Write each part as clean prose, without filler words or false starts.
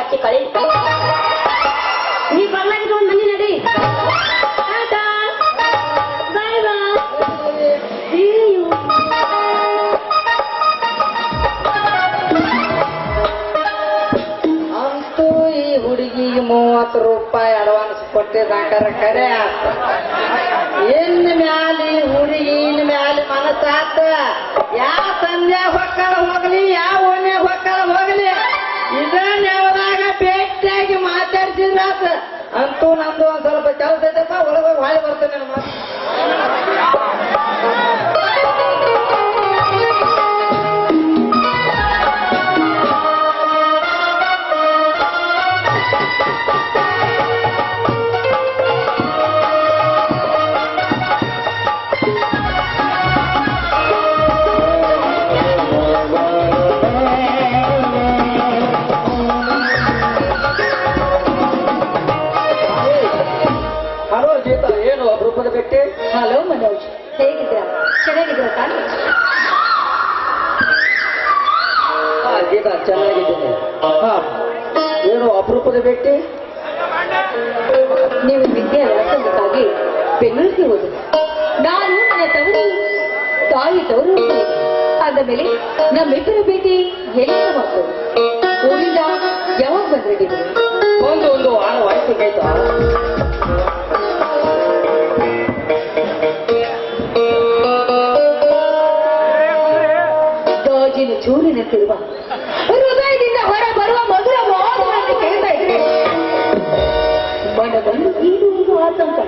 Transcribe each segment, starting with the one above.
ಆಚೆ ಕಳಿ ನೀ ಬರ್ಲಾಗಿದ್ದು ಒಂದು ಮನಿ ನಡಿ ಬಾಯ್ ಅಂತೂ ಈ ಹುಡುಗಿಗೆ 30 ರೂಪಾಯಿ ಅಡ್ವಾನ್ಸ್ ಕೊಟ್ಟಿದ್ದಾಕರ ಕರೆ ಇನ್ನು ಮ್ಯಾಲಿ ಹುಡುಗಿನ ಮ್ಯಾಲಿ ಮನಸ್ಸಾತ ಯಾವ ಸಂಧ್ಯಾಗ ಹೊಕ್ಕಳ ಹೋಗ್ಲಿ ಯಾವ ಓಣ್ಯಾಗ ಹೊಕ್ಕಳ ಹೋಗ್ಲಿ ಇದನ್ನ ಯಾವಾಗ ಭೇಟಿಯಾಗಿ ಮಾತಾಡ್ಸಿದ್ರಾತ ಅಂತೂ ನಂದು ಒಂದ್ ಸ್ವಲ್ಪ ಕೆಲಸ ಐತಪ್ಪ ಒಳಗೋಗಿ ಹೊಳೆ ಬರ್ತೇನೆ ನನ್ನ ಮಾತು. ಹಲೋ ಮನೋಜ್, ಹೇಗಿದ್ದೀರಾ? ಚೆನ್ನಾಗಿದ್ದೀರಾ ತಾನು? ಗೀತಾ ಚೆನ್ನಾಗಿದ್ದೀನಿ. ಏನು ಅಪರೂಪದ ಭೇಟಿ? ನೀವು ವಿದ್ಯಾಭ್ಯಾಸಕ್ಕಾಗಿ ಬೆಂಗಳೂರಿಗೆ ಹೋದ, ನಾನು ನನ್ನ ತಾಯಿ ತವರು ಆದ ಮೇಲೆ ನಮ್ಮಿಬ್ಬರ ಭೇಟಿ ಎಲ್ಲಿಂದ ಮಾಡ್ತೇವೆ? ಊರಿಂದ ಯಾವಾಗ ಬಂದ್ರಿ? ಒಂದು ವಾರವಾಯ್ತು ಗೀತಾ. ಚೂರಿನಂತಿರುವ ಹೃದಯದಿಂದ ಹೊರ ಬರುವ ಮಧುರ ಮಾತುಗಳನ್ನು ಕೇಳ್ತಾ ಇದ್ರೆ ಮನದಲ್ಲಿ ಇದು ಒಂದು ಆತಂಕ,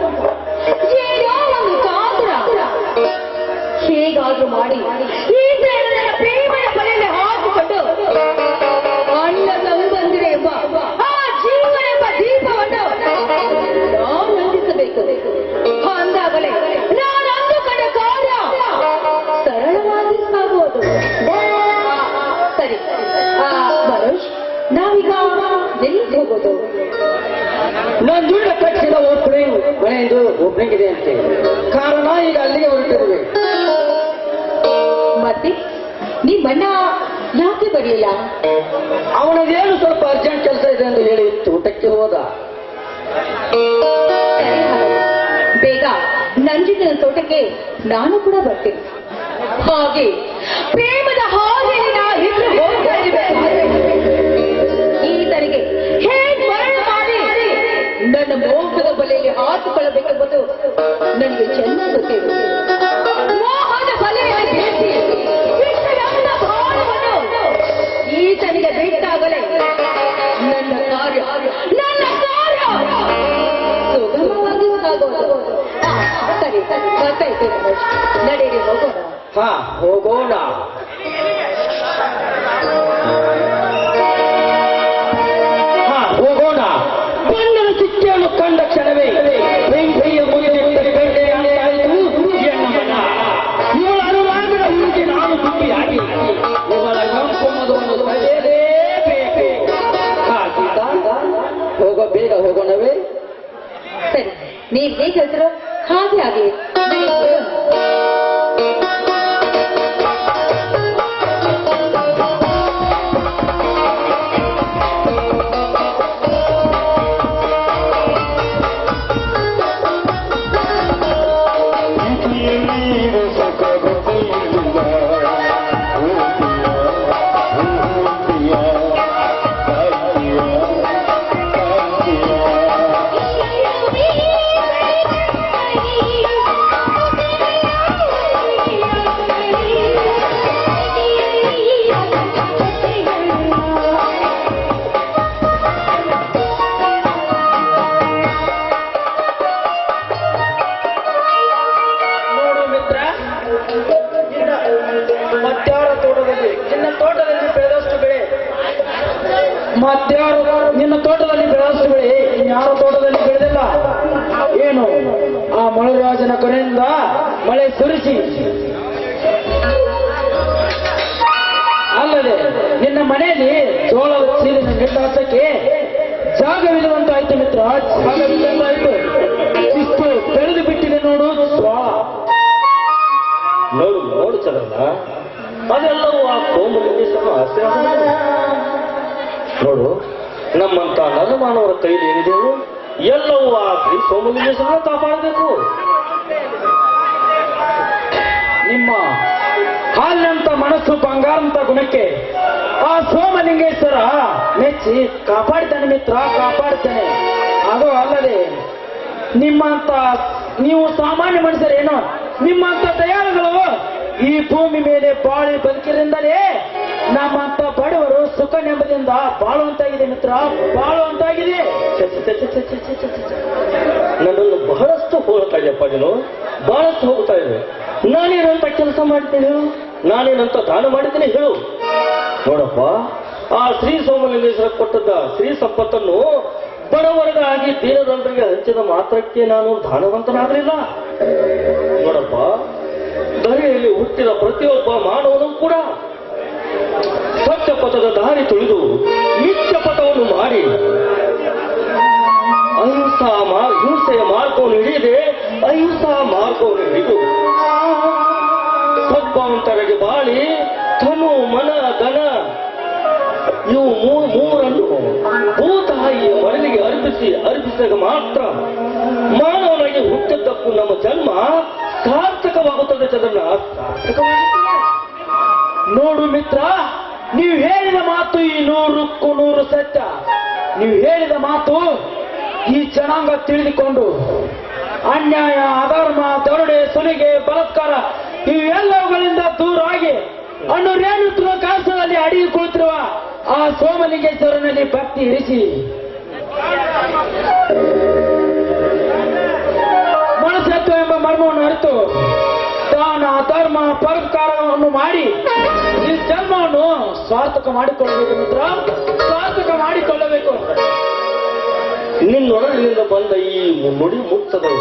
ಏನೋ ಒಂದು ಕಾತರ. ಹೇಗಾದ್ರೂ ಮಾಡಿ ಈ ನನ್ನ ಪ್ರೇಮದ ಬಲೆಯಲ್ಲಿ ಹಾಕಿಕೊಂಡು ಅಣ್ಣ ತಂದು ಬಂದಿದೆ ಎಂಬ ಆ ಜೀವನೆಂಬ ದೀಪವನ್ನು ನಾವು ನಂದಿಸಬೇಕು. ಅಂದಾಗಲೇ ನಾನು ಅಂದುಕೊಂಡ ಕಾರ್ಯ ಸರಳವಾಗಿ ಸಾಗುವುದು. ಸರಿ ಮನೋಜ್, ನಾವೀಗ ಎಲ್ಲಿಗೆ ಹೋಗೋದು? ನಾನು ದುಡ್ಡ ಕಟ್ಟಿಸಿದ ಓಪನಿಂಗ್ ಮನೆಯಿಂದ ಓಪನಿಂಗ್ ಇದೆ ಅಂತೆ, ಕಾರಣ ಈಗ ಅಲ್ಲಿಗೆ ಹೊರಟಿರುವೆ. ಮತ್ತೆ ನಿಮ್ಮಣ್ಣ ಯಾಕೆ ಬರಲಿಲ್ಲ? ಅವನದೇನು ಸ್ವಲ್ಪ ಅರ್ಜೆಂಟ್ ಕೆಲಸ ಇದೆ ಎಂದು ಹೇಳಿ ಊಟಕ್ಕೆ ಹೋದ. ಬೇಗ ನಂಜಿನ ತೋಟಕ್ಕೆ ನಾನು ಕೂಡ ಬರ್ತೇನೆ. ಹಾಗೆ ಪ್ರೇಮದ ಹಾದಿಯಲ್ಲಿ ನಾವಿಬ್ರು ಹೋಗ್ತಾ ಇರಬೇಕು. ಈತನಿಗೆ ಹೇಗೆ ಮರಣ ಮಾಡಿ ನನ್ನ ಮೋಹದ ಬಲೆಯಲ್ಲಿ ಹಾಕಿಕೊಳ್ಳಬೇಕೆಂಬುದು ನನಗೆ ಚೆನ್ನಾಗಿ ಗೊತ್ತಿದೆ. ಮೋಹದ ಬಲೆಯಲ್ಲಿ ಬೇಸಿ ವಿಷಯದ ಭಾರವನ್ನು ಈತನಿಗೆ ಬಿಟ್ಟಾಗಲೇ ನನ್ನ ಕಾರ್ಯ ಸುಗಮವಾಗಿ ಸಾಗೋದು. ಸರಿ ಬರ್ತಾ ಇದ್ದೇನೆ, ನಡೀರಿ ಹೋಗೋಣ. ಹೋಗೋಣ. ಹೋಗೋಣ. ಕಣ್ಣನ ಚಿಕ್ಕೆಯನ್ನು ಕಂಡ ಕ್ಷಣವೇ ಬೆಂಕಿಯ ಮುಗಿದಿದ್ದ ಬೆಂಡೆಯಾಯಿತು ಎನ್ನಮನ. ಇವಳ ಅನುರಾಗದ ಮುಂದೆ ನಾನು ದುಡ್ಡಿಯಾಗಿ ಇವಳ ಗಂಪುಮದವನ್ನು ತಡೆಯಲೇಬೇಕು. ಬೇಗ ಹೋಗೋಣವೇ? ಸರಿ, ನೀವು ಹೇಗೆ ಹೇಳ್ತೀರೋ ಹಾಗೆ ಆಗಲಿ. ನಿನ್ನ ತೋಟದಲ್ಲಿ ಬೆಳೆದಷ್ಟು ಬೆಳೆ ಇನ್ಯಾರ ತೋಟದಲ್ಲಿ ಬೆಳೆದಿಲ್ಲ ಏನು? ಆ ಮಳೆರಾಜನ ಕಡೆಯಿಂದ ಮಳೆ ಸುರಿಸಿ ಅಲ್ಲದೆ ನಿನ್ನ ಮನೆಯಲ್ಲಿ ಜೋಳದ ಸೀರಿನ ನೆಟ್ಟು ಹಚ್ಚಕ್ಕೆ ಜಾಗವಿಲ್ಲದಂತಾಯ್ತು ಮಿತ್ರ, ಜಾಗವಿಲ್ಲದಂತಾಯ್ತು. ಇಷ್ಟು ಬೆಳೆದು ಬಿಟ್ಟಿದೆ ನೋಡು ನೋಡು ಚಂದ್ರಣ್ಣ, ಅದೆಲ್ಲವೂ ಆ ಕೋಮಲಿಗೆ ಸಹ ನೋಡು, ನಮ್ಮಂತ ನರಮಾನವರ ಕೈಲಿ ಏನಿದೆಯೋ ಎಲ್ಲವೂ ಆ ಶ್ರೀ ಸೋಮಲಿಂಗೇಶ್ವರನ ಕಾಪಾಡಬೇಕು. ನಿಮ್ಮ ಹಾಲಿನಂತ ಮನಸ್ಸು ಬಂಗಾರಂತ ಗುಣಕ್ಕೆ ಆ ಸೋಮಲಿಂಗೇಶ್ವರ ಮೆಚ್ಚಿ ಕಾಪಾಡ್ತಾನೆ ಮಿತ್ರ, ಕಾಪಾಡ್ತಾನೆ. ಅದು ಅಲ್ಲದೆ ನಿಮ್ಮಂತ ನೀವು ಸಾಮಾನ್ಯ ಮನುಷ್ಯರೇನೋ, ನಿಮ್ಮಂತ ದಯಾಳುಗಳು ಈ ಭೂಮಿ ಮೇಲೆ ಬಾಳಿ ಬದುಕಿರಿಂದಲೇ ನಮ್ಮಂತ ಬಡವರು ಸುಖ ನೆಮ್ಮದಿಯಿಂದ ಬಾಳುವಂತಾಗಿದೆ ಮಿತ್ರ, ಬಾಳುವಂತಾಗಿದೆ. ನನ್ನನ್ನು ಬಹಳಷ್ಟು ಹೋಗ್ತಾ ಇದೆಯಪ್ಪ, ನೀನು ಬಹಳಷ್ಟು ಹೋಗ್ತಾ ಇದೆ. ನಾನೇನಂತ ಕೆಲಸ ಮಾಡ್ತೀನಿ ಹೇಳು, ನಾನೇನಂತ ದಾನ ಮಾಡಿದ್ದೀನಿ ಹೇಳು. ನೋಡಪ್ಪ, ಆ ಶ್ರೀ ಸೋಮಲಿಂಗೇಶ್ವರ ಕೊಟ್ಟದ್ದ ಶ್ರೀ ಸಂಪತ್ತನ್ನು ಬಡವರಿಗಾಗಿ ದೀನದಂತರಿಗೆ ಹಂಚಿದ ಮಾತ್ರಕ್ಕೆ ನಾನು ದಾನವಂತನಾಗಲಿಲ್ಲ. ನೋಡಪ್ಪ, ಧರೆಯಲ್ಲಿ ಹುಟ್ಟಿದ ಪ್ರತಿಯೊಬ್ಬ ಮಾನವನು ಕೂಡ ಸತ್ಯ ಪಥದ ದಾರಿ ತುಳಿದು ನಿತ್ಯ ಪಥವನ್ನು ಮಾಡಿ ಹಿಂಸೆಯ ಮಾರ್ಗವನ್ನು ಹಿಡಿಯದೆ ಅಹಿಂಸಾ ಮಾರ್ಗವನ್ನು ಹಿಡಿದು ಸದ್ಭಾವಂತರಾಗಿ ಬಾಳಿ ತನು ಮನ ಧನ ಇವು ಮೂರನ್ನು ಭೂತಾಯಿಯ ಮರಳಿಗೆ ಅರ್ಪಿಸಿದಾಗ ಮಾತ್ರ ಮಾನವನಾಗಿ ಹುಟ್ಟಿದ್ದಕ್ಕೂ ನಮ್ಮ ಜನ್ಮ ಸಾರ್ಥಕವಾಗುತ್ತದೆ. ಚಂದ್ರನ ಸಾರ್ಥಕವಾಗುತ್ತದೆ. ನೋಡು ಮಿತ್ರ, ನೀವು ಹೇಳಿದ ಮಾತು ಈ 100ಕ್ಕೂ 100 ಸತ್ಯ. ನೀವು ಹೇಳಿದ ಮಾತು ಈ ಜನಾಂಗ ತಿಳಿದುಕೊಂಡು ಅನ್ಯಾಯ, ಅಧರ್ಮ, ದರೋಡೆ, ಸುಲಿಗೆ, ಬಲಾತ್ಕಾರ ಇವೆಲ್ಲವುಗಳಿಂದ ದೂರವಾಗಿ ರೇಣುತ್ವ ಕಾಸದಲ್ಲಿ ಅಡಿಗೆ ಕುಳಿತಿರುವ ಆ ಸೋಮಲಿಂಗೇಶ್ವರನಲ್ಲಿ ಭಕ್ತಿ ಇರಿಸಿ ಮನುಷ್ಯತ್ವ ಎಂಬ ಮರ್ಮವನ್ನು ಅರಿತು ದಾನ, ಧರ್ಮ, ಪರೋಪಕಾರವನ್ನು ಮಾಡಿ ಈ ಜನ್ಮವನ್ನು ಸಾರ್ಥಕ ಮಾಡಿಕೊಳ್ಳಬೇಕು ಮಿತ್ರ, ಸಾರ್ಥಕ ಮಾಡಿಕೊಳ್ಳಬೇಕು. ನಿನ್ನೊಳಗಿನಿಂದ ಬಂದ ಈ ನುಡಿ ಮುಕ್ತಗಳು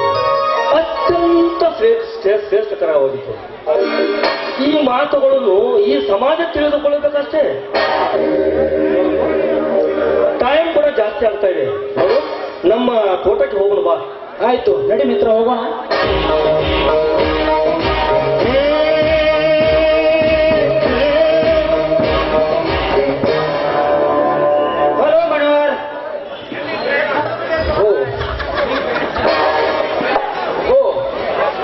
ಅತ್ಯಂತ ಶ್ರೇಷ್ಠಕರವಾಗಿತ್ತು. ಈ ಮಾತುಗಳನ್ನು ಈ ಸಮಾಜ ತಿಳಿದುಕೊಳ್ಳಬೇಕಷ್ಟೇ. ಟೈಮ್ ಕೂಡ ಜಾಸ್ತಿ ಆಗ್ತಾ ಇದೆ. ನಮ್ಮ ತೋಟಕ್ಕೆ ಹೋಗೋಣ ಬಾ. ಆಯ್ತು, ನಡಿ ಮಿತ್ರ, ಹೋಗೋಣ. ಹಲೋ ಮನೋಹರ್.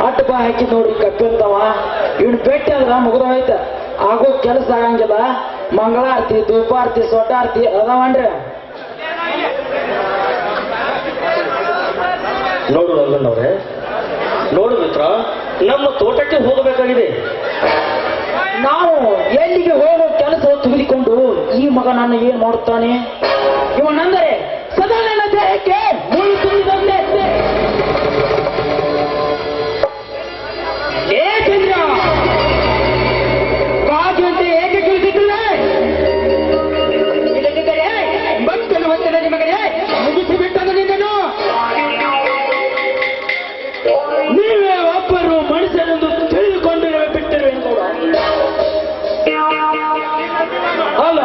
ಅಡ್ಡ ಬಾ ಹಾಕಿ ನೋಡಿ ಕಪ್ಪಿಂತವ ಇವ್ನು ಭೇಟಿ ಆದ್ರ ಮುಗಿದ ಹೋಯ್ತ. ಆಗೋ ಕೆಲಸ ಆಗಂಗಿಲ್ಲ. ಮಂಗಳಾರತಿ, ಧೂಪಾರತಿ, ಸೊಟ್ಟಾರತಿ ಅದಾವನ್ರಿ. ನೋಡು ರಂಗಣ್ಣವ್ರೆ, ನೋಡು ಮಿತ್ರ, ನಮ್ಮ ತೋಟಕ್ಕೆ ಹೋಗಬೇಕಾಗಿದೆ. ನಾವು ಎಲ್ಲಿಗೆ ಹೋಗೋ ಕೆಲಸ ತೆಗೆದುಕೊಂಡು ಈ ಮಗ ನನ್ನ ಏನ್ ಮಾಡುತ್ತಾನೆ? ಇವನಂದರೆ ಸದಾ ನನ್ನ ದೇಹಕ್ಕೆ ಮುಳ್ಳು ತುಂಬಿದಂತೆ. ಏ ಚಂದ್ರ, ಕಾಗೆಯಂತೆ ಏಕೆ ಕುಳಿತಿದ್ದರೆ? ಇಲ್ಲದಿದ್ದರೆ ಮಕ್ಕಳು ಹೊತ್ತಿದ ನಿಮಗೆ ಮುಗಿಸಿ ಬಿಟ್ಟದು ನಿನ್ನನ್ನು. ನೀವೇ ಒಬ್ಬರು ಮನುಷ್ಯನೆಂದು ತಿಳಿದುಕೊಂಡಿರುವ ಬಿಟ್ಟಿರುವೆ ಅಲ್ಲ,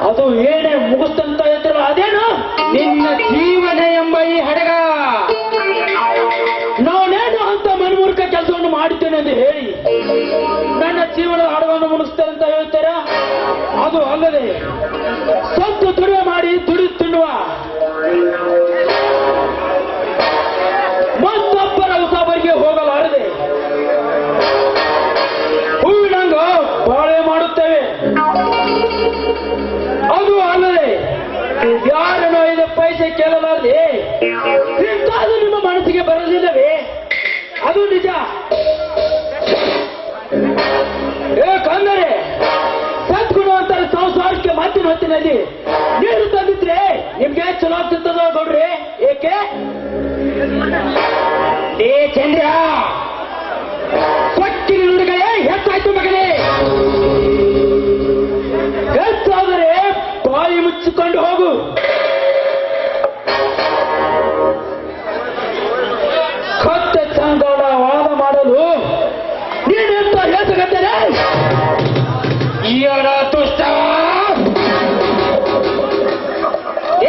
ಅದು ಏನೇ ಮುಗಿಸ್ತಂತ ಇದ್ರಲ್ಲ ಅದೇನು ನಿನ್ನ ಜೀವನ ಎಂಬ ಈ ಹಡಗ. ನಾನೇನು ಅಂತ ಮನಮೂರ್ಖ ಕೆಲಸವನ್ನು ಮಾಡುತ್ತೇನೆ ಎಂದು ಹೇಳಿ ನನ್ನ ಜೀವನದ ಹಡಗವನ್ನು ಮುಗಿಸ್ತೇನೆ ಅಂತ ಹೇಳ್ತಾರ? ಅದು ಅಲ್ಲದೆ ಸತ್ತು ದುಡಿಮೆ ಮಾಡಿ ದುಡಿ ತಿನ್ನುವ ಮತ್ತೊಬ್ಬರ ಉಸಾಬರಿಗೆ ಹೋಗಲಾರದೆ ಹೂವಿನಂಗ ಬಾಳೆ ಮಾಡುತ್ತೇವೆ. ಅದು ಅಲ್ಲದೆ ಯಾರನ್ನು 5 ಪೈಸೆ ಕೇಳಲಾರದೆ ಇಂಥದ್ದು ನಿಮ್ಮ ಮನಸ್ಸಿಗೆ ಬರಲಿಲ್ಲವೇ? ಅದು ನಿಜ. ಏಕೆಂದರೆ ಸದ್ಗುಣವಂತರ ಸಂಸಾರಕ್ಕೆ ಮಾತಿನ ಹೊತ್ತಿನಲ್ಲಿ ನೀರು ತಂದಿದ್ರೆ ನಿಮ್ಗೆ ಚಲೋ ಆಗ್ತಿರ್ತದ ನೋಡ್ರಿ. ಏಕೆ ಏ ಚಂದ್ರ, ಕೊಟ್ಟಿನ ನುಡಿಗಳೇ ಹೆಚ್ಚಾಯ್ತು ಮಗನೇ. ಹೆಚ್ಚಾದರೆ ಬಾಯಿ ಮುಚ್ಚಿಕೊಂಡು ಹೋಗು. ಕತ್ತೆ ಚಂದೋಡ ವಾದ ಮಾಡಲು ನೀನೆಂತ ಹೇಳ್ತಕ್ಕಂತೇನೆ? ಇವರ ತುಷ್ಟ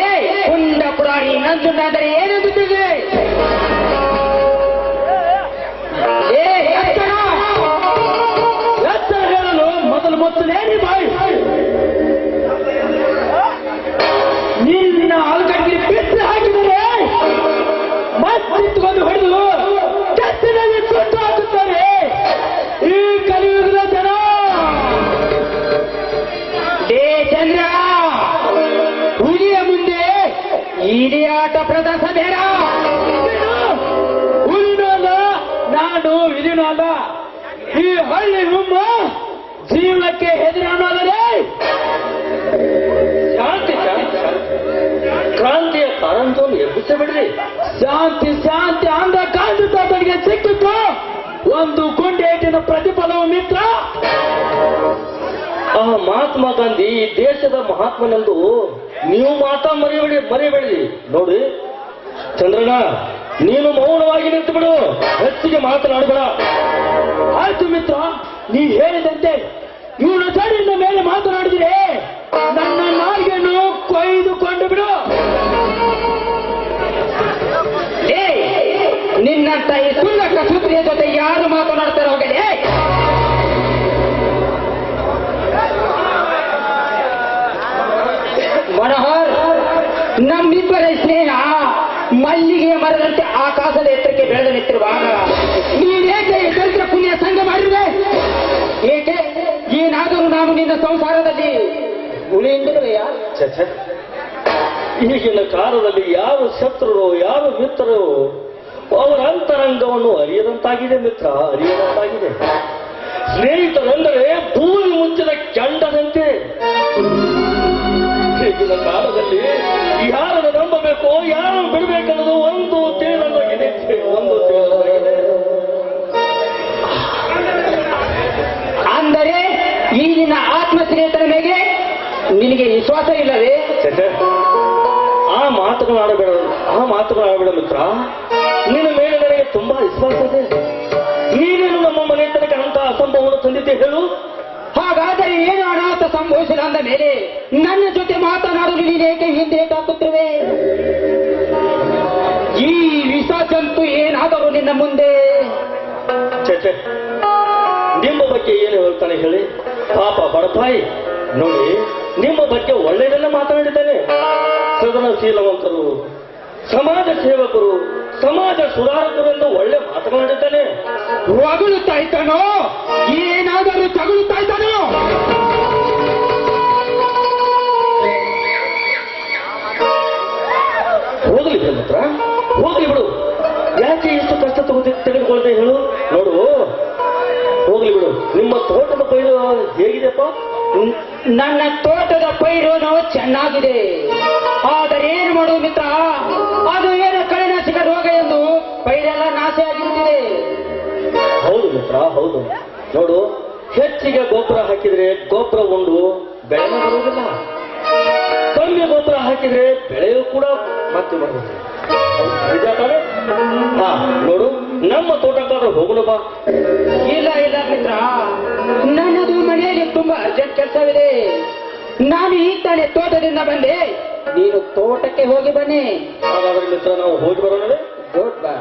ಏ ಕುಂಡ ಪುರಾಣಿ ನಂದುಂಡಾದರೆ ಏನೆಂದು ತಿಳಿದಿದೆ? ಎತ್ತರ ಹೇಳಲು ಮೊದಲು ಮೊತ್ತಲೇ ಬಾಯಿ. ನಿನ್ನ ಬೇಡ. ಹುಲಿನಲ್ಲ, ನಾನು ಇದಿನಲ್ಲ. ಈ ಹಳ್ಳಿ ಹುಮ್ಮ ಜೀವನಕ್ಕೆ ಹೆದರಿ ಅನ್ನೋದರೇ ಶಾಂತಿ ಕ್ರಾಂತಿಯ ಕಾರಂತವನ್ನು ಎಬ್ಬಿಸಬಿಡ್ರಿ. ಶಾಂತಿ ಶಾಂತಿ ಅಂದ ಕಾಂತಿ ತೋಟಕ್ಕೆ ಸಿಕ್ಕಿತ್ತು ಒಂದು ಗುಂಡೇಟಿನ ಪ್ರತಿಫಲವು ಮಿತ್ರ. ಆ ಮಹಾತ್ಮ ಗಾಂಧಿ ಈ ದೇಶದ ಮಹಾತ್ಮನೆಂದು ನೀವು ಮಾತಾ ಮರಿಬೇಡಿ. ನೋಡಿ ಚಂದ್ರಣ್ಣ, ನೀನು ಮೌನವಾಗಿ ನಿಂತು ಬಿಡು, ಹೆಚ್ಚಿಗೆ ಮಾತನಾಡಬೇಡ. ಆಯ್ತು ಮಿತ್ರ, ನೀ ಹೇಳಿದಂತೆ ಇವನು ತಡಿಯಿಂದ ಮೇಲೆ ಮಾತನಾಡಿದ್ರೆ ನನ್ನ ನಾಲ್ಗೆಯನ್ನು ಕೊಯ್ದುಕೊಂಡು ಬಿಡು. ನಿನ್ನಂತ ಈ ಸುಳ್ಳಕ ಸುತ್ರಿಯ ಜೊತೆ ಯಾರು ಮಾತನಾಡ್ತಾರೆ ಹೋಗಲಿ. ಮನೋಹರ್, ನಮ್ಮಿಬ್ಬರ ಸ್ನೇಹ ಮಲ್ಲಿಗೆಯ ಮರದಂತೆ ಆಕಾಶದ ಎತ್ತರಕ್ಕೆ ಬೆಳೆದು ನಿಂತಿರುವಾಗ ನೀನೇಕೆ ದರಿದ್ರ ಪುಣ್ಯ ಸಂಘ ಮಾಡಿರುವೆ? ಏಕೆ ಏನಾದರೂ ನಾನು ನಿನ್ನ ಸಂಸಾರದಲ್ಲಿ ಉಳಿಯಿಂದಿರುವೆಯಾ? ಈಗಿನ ಕಾಲದಲ್ಲಿ ಯಾವ ಶತ್ರುರು ಯಾವ ಮಿತ್ರರು ಅವರ ಅಂತರಂಗವನ್ನು ಅರಿಯದಂತಾಗಿದೆ ಮಿತ್ರ, ಅರಿಯದಂತಾಗಿದೆ. ಸ್ನೇಹಿತರೆಂದರೆ ಭೂಮಿ ಮುಚ್ಚಿದ ಕೆಂಡದಂತೆ. ಈಗಿನ ಕಾಲದಲ್ಲಿ ಯಾರನ್ನು ನಂಬಬೇಕು ಯಾರನ್ನು ಬಿಡಬೇಕನ್ನೋದು ಒಂದು ತಿಳಿದಾಗಿದೆ. ಅಂದರೆ ಈ ನಿನ್ನ ಆತ್ಮ ಸ್ನೇಹಿತರ ಮೇಲೆ ನಿನಗೆ ವಿಶ್ವಾಸ ಇಲ್ಲವೇ? ಆ ಮಾತುಗಳಾಡಬೇಡ ಮಿತ್ರ. ನಿನ್ನ ಮೇಲೆ ನನಗೆ ತುಂಬಾ ವಿಶ್ವಾಸ ಇದೆ. ನೀನೇನು ನಮ್ಮ ಮನೆ ತನಕ ಅಂತ ಅಸಂಭವವನ್ನು ತಂದಿದ್ದೆ ಹೇಳು. ಹಾಗಾದರೆ ಏನು ಅನಾಹುತ ಸಂಭವಿಸಿಲ್ಲ ಅಂದ ಮೇಲೆ ನನ್ನ ಜೊತೆ ಮಾತನಾಡಲು ನೀನೇಕೆ ಹಿಂದೆ ಹಾಕುತ್ತಿರುವೆ? ಈ ವಿಷ ಜಂತು ಏನಾದರೂ ನಿನ್ನ ಮುಂದೆ ನಿಮ್ಮ ಬಗ್ಗೆ ಏನು ಹೇಳ್ತಾನೆ ಹೇಳಿ? ಪಾಪ ಬಡಪಾಯಿ, ನೋಡಿ ನಿಮ್ಮ ಬಗ್ಗೆ ಒಳ್ಳೆಯದೆಲ್ಲ ಮಾತನಾಡಿದ್ದಾನೆ. ಸೃಜನಶೀಲವಂತರು, ಸಮಾಜ ಸೇವಕರು, ಸಮಾಜ ಸುಧಾರಕರು ಎಂದು ಒಳ್ಳೆ ಮಾತನಾಡಿದ್ದಾನೆ. ಹೊಗಳುತ್ತಾ ಇದ್ದಾನೋ ಏನಾದರೂ ತಗುಲುತ್ತಾ ಇದ್ದಾನೋ? ಹೋಗ್ಲಿ ಮಿತ್ರ, ಹೋಗ್ಲಿ ಬಿಡು. ಯಾಕೆ ಇಷ್ಟು ಕಷ್ಟ ತೆಗೆದುಕೊಳ್ದೆ ಹೇಳು? ನೋಡು, ಹೋಗ್ಲಿ ಬಿಡು. ನಿಮ್ಮ ತೋಟದ ಪೈರು ಹೇಗಿದೆಪ್ಪ? ನನ್ನ ತೋಟದ ಪೈರು ಚೆನ್ನಾಗಿದೆ. ಆದರೆ ಏನು ಮಾಡುವ ಮಿತ್ರ, ಅದು ಏನು ಕಳೆನಾಶಕ ರೋಗ ಎಂದು ಪೈರೆಲ್ಲ ನಾಶ ಆಗಿರುತ್ತಿದೆ. ಹೌದು ಮಿತ್ರ, ಹೌದು. ನೋಡು, ಹೆಚ್ಚಿಗೆ ಗೊಬ್ಬರ ಹಾಕಿದ್ರೆ ಗೊಬ್ಬರ ಉಂಡು ಬೆಳೆನೂ ಬರುವುದಿಲ್ಲ. ಕಮ್ಮಿ ಗೊಬ್ಬರ ಹಾಕಿದ್ರೆ ಬೆಳೆಯೂ ಕೂಡ ಮತ್ತೆ ಬರುವುದಿಲ್ಲ. ನಿಜ ತಾನೆ? ಹಾ, ನೋಡು, ನಮ್ಮ ತೋಟಕ್ಕಾದ್ರೂ ಹೋಗಲು ಬಾ. ಇಲ್ಲ ಇಲ್ಲ ಮಿತ್ರ, ನನ್ನದು ಮನೆಯಲ್ಲಿ ತುಂಬಾ ಅರ್ಜೆಂಟ್ ಕೆಲಸವಿದೆ. ನಾನು ಈಗ ತಾನೇ ತೋಟದಿಂದ ಬಂದೆ. ನೀನು ತೋಟಕ್ಕೆ ಹೋಗಿ ಬನ್ನಿ. ಹಾಗಾದ್ರೆ ಮಿತ್ರ, ನಾವು ಹೋಗಿ ಬರೋಣ. Good bye.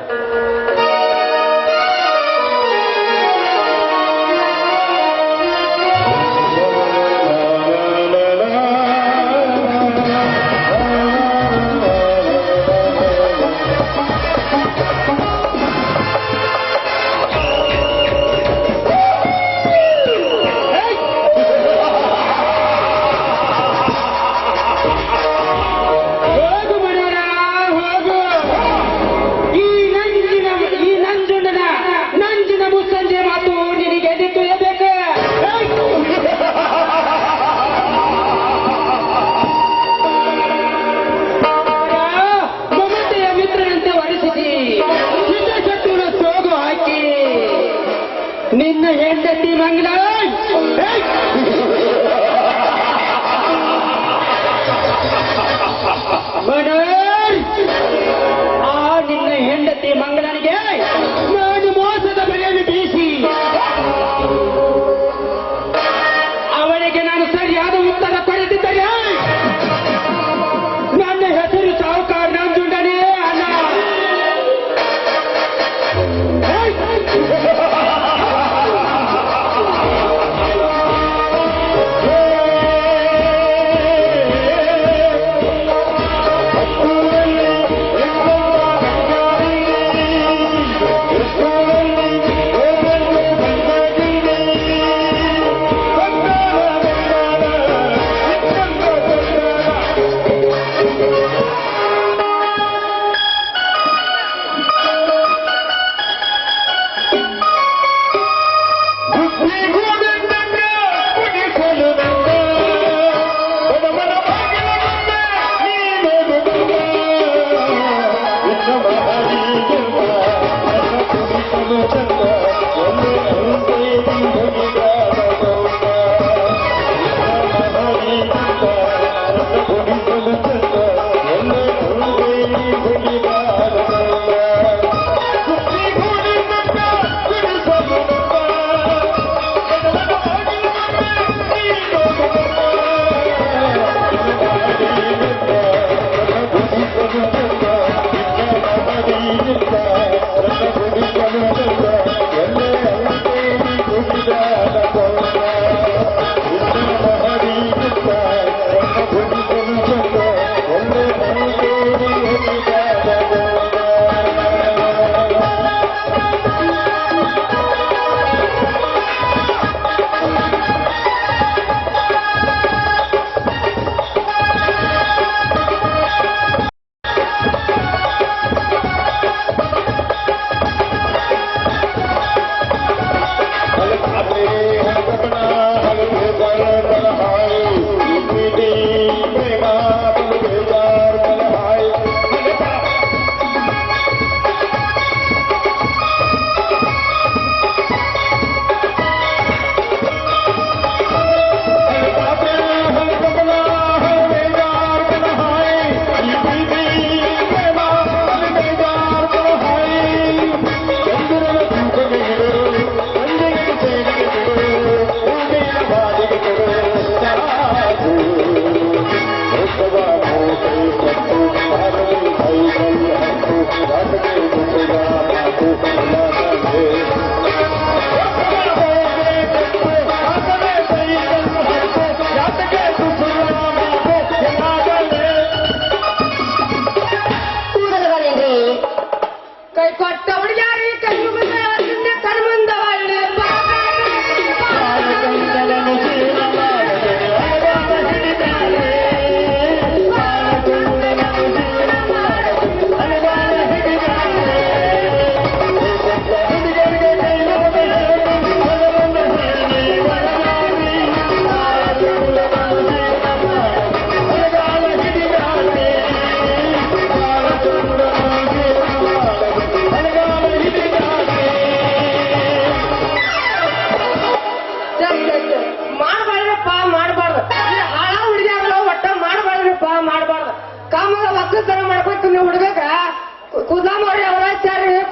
ನಿನ್ನ ಹೆಂಡತಿ ಮಂಗಲ ಆ ನಿನ್ನ ಹೆಂಡತಿ ಮಂಗಲನಿಗೆ ನಾನು ಮೋಸದ ಬಲೆಯನ್ನು ಬೀಸಿ ಅವಳಿಗೆ ನಾನು ಸರಿಯಾದ ಉತ್ತರ ಕೊಡುತ್ತಿದ್ದರೆ ನನ್ನ ಹೆಸರು ಸಾಹುಕಾರ ನಂಜುಂಡನೇ ಅಲ್ಲ.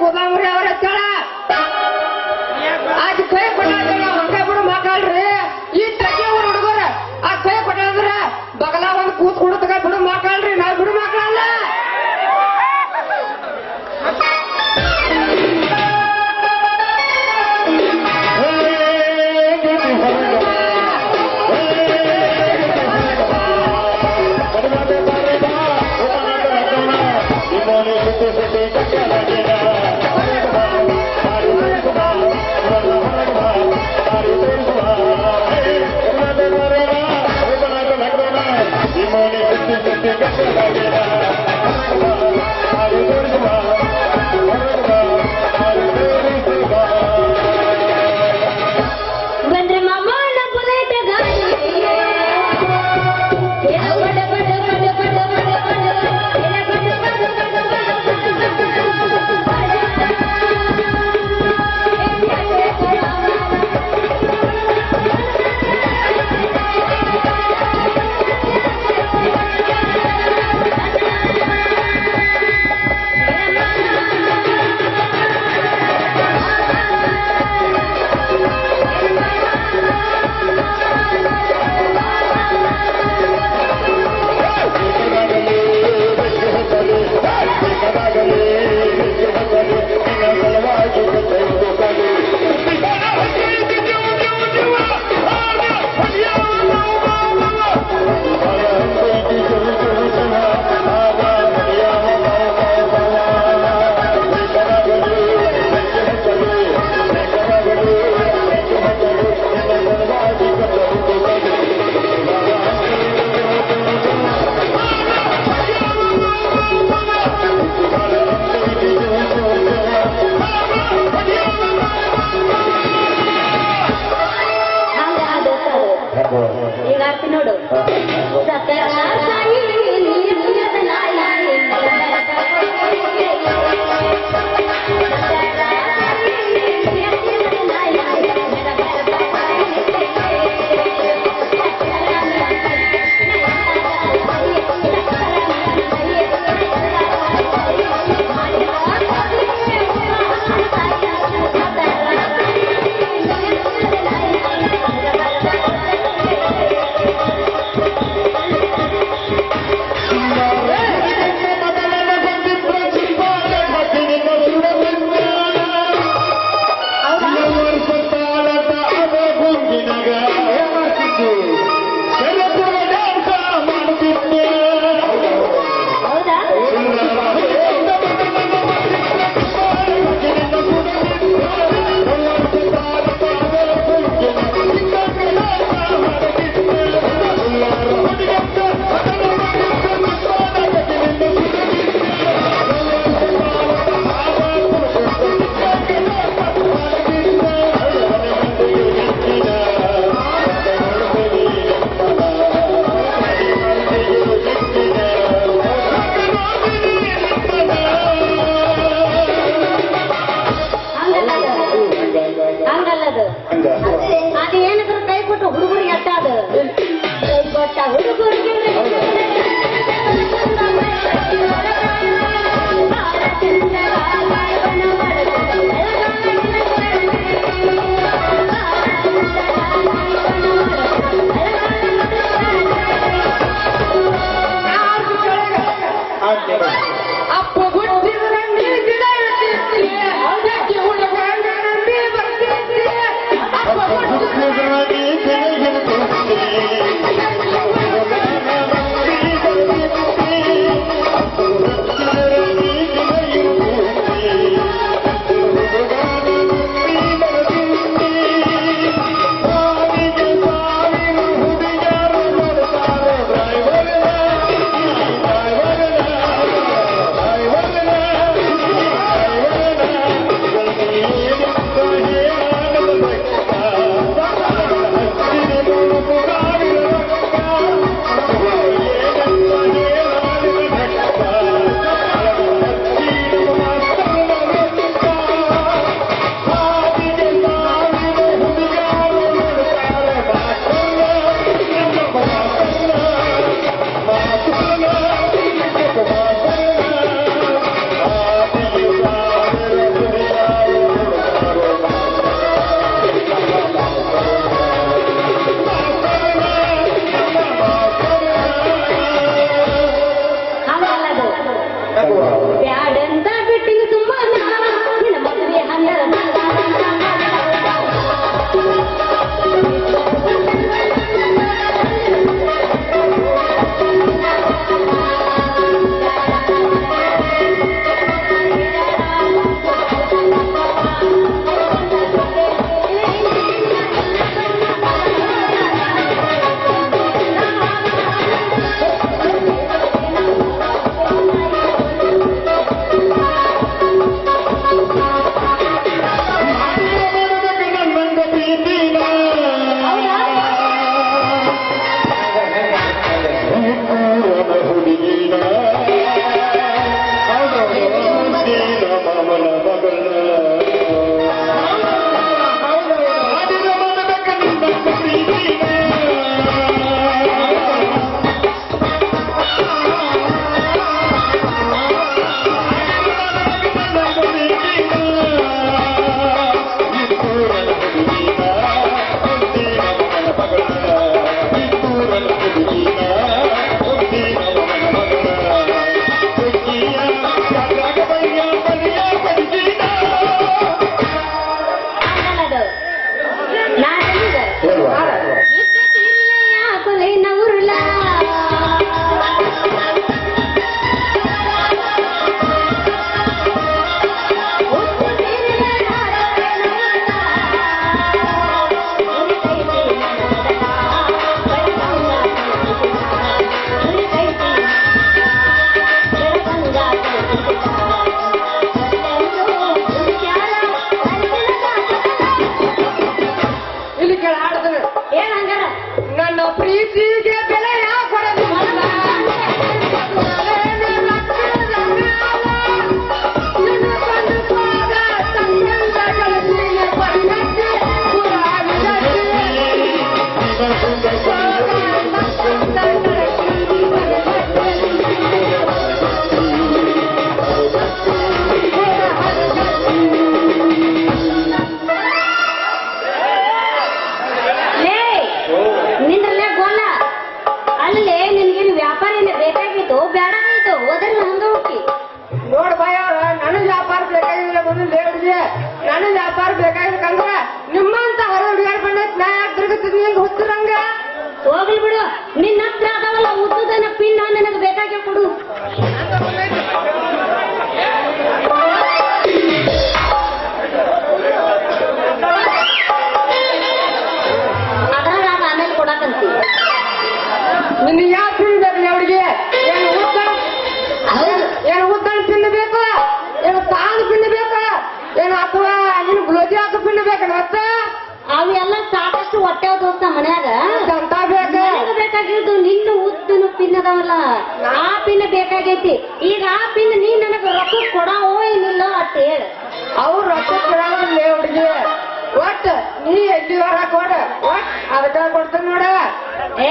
ಗೋದಾವರಿ ಅವ್ರ ಹಚ್ಚಳ ಅದ್ ಕೈ ಕೊಟ್ಟಾಳ ಹಂಗ ಬಿಡು ಮಕ್ಕಳ್ರಿ ಈ ಟಕ್ಕೆ ಊರ್ ಹುಡುಗರ ಆ ಕೈ ಕೊಟ್ಟಾದ್ರ ಬಗಲ ಒಂದ್ ಕೂತ್ ಕುಡತಗ ಬಿಡು ಮಕ್ಕಳ್ರಿ ನಾವ್ ಬಿಡು ಮಕ್ಕಳಲ್ಲ Come on, ಇಲ್ಲಿ ಕೇಳ ಆಡ್ತಾನೆ ನನ್ನ ಪ್ರೀತಿಗೆ ಬೆಲೆ ಯಾಕೊಡೋದು ನಿಂದ್ರಲ್ಲೇ ಗೋಲ ಅಲ್ಲೇ ನಿನ್ಗೇನು ವ್ಯಾಪಾರಿನೇ ಬೇಕಾಗಿತ್ತು ಬೇಡ ಆಯ್ತು ಹೋದ್ರಲ್ಲ ಹಂಗ ಹೋಗಿ ನೋಡ್ ಬಾಯ ನನಗ್ ವ್ಯಾಪಾರ ಬೇಕಾಗಿಲ್ಲ ಬಂದು ಹೇಳಿದೆ ನನಗ್ ವ್ಯಾಪಾರ ಬೇಕಾಗಿರ್ಕಂದ್ರ ನಿಮ್ಮಂತ ಹೊರ ಹುಡುಗಾಡ್ ಬಂದೈತ್ ನಾ ಯಾಕೆ ತಿರುಗುತ್ತೀನಿ ಹಿಂಗ್ ಹುಚ್ಚರಂಗ ಹೋಗ್ಲಿ ಬಿಡು ನಿನ್ನ ಹತ್ರ ಅದಾವಲ್ಲ ಉದ್ದದನ ಪಿನ್ನ ನನಗೆ ಬೇಕಾಗಿ ಕೊಡು ಅದ್ರಾಗ ಆಮೇಲೆ ಕೊಡಕಂತೀವಿ ನಿನ್ನ ಯಾವ ತಿನ್ಬೇಕು ಅವಳಿಗೆ ಏನು ಉದ್ದಣ ತಿನ್ನಬೇಕು ಏನು ತಾನು ತಿನ್ನಬೇಕು ಏನು ಅಥವಾ ನಿನ್ ಗುಲಾಬಿ ಹಾಕಿ ತಿನ್ನಬೇಕು ಮತ್ತ ಅವೆಲ್ಲ ಸಾಕಷ್ಟು ಹೊಟ್ಟೆ ದೋಸ್ತ ಮನ್ಯಾಗ ಅಂತ ಬೇಕ ಬೇಕಾಗಿದ್ದು ನಿನ್ನ ಉದ್ದನು ಪಿನ್ ಅದಾವಲ್ಲ ಆ ಪಿನ್ ಬೇಕಾಗೈತಿ ಈಗ ಆ ಪಿನ್ ನೀ ನನಗ ರೊಕ್ಕ ಕೊಡಾವೋ ಏನಿಲ್ಲ ಅಟ್ ಹೇಳ ಅವ್ರು ರೊಕ್ಕ ಕೊಡೋದಿಲ್ಲ ಹುಡುಗಿ ಒಟ್ಟ ನೀ ಎಲ್ಲಿವರ ಕೊಡ ಒಟ್ ಅದಕ್ಕ ಕೊಡ್ತಾನೆ ನೋಡ ಏ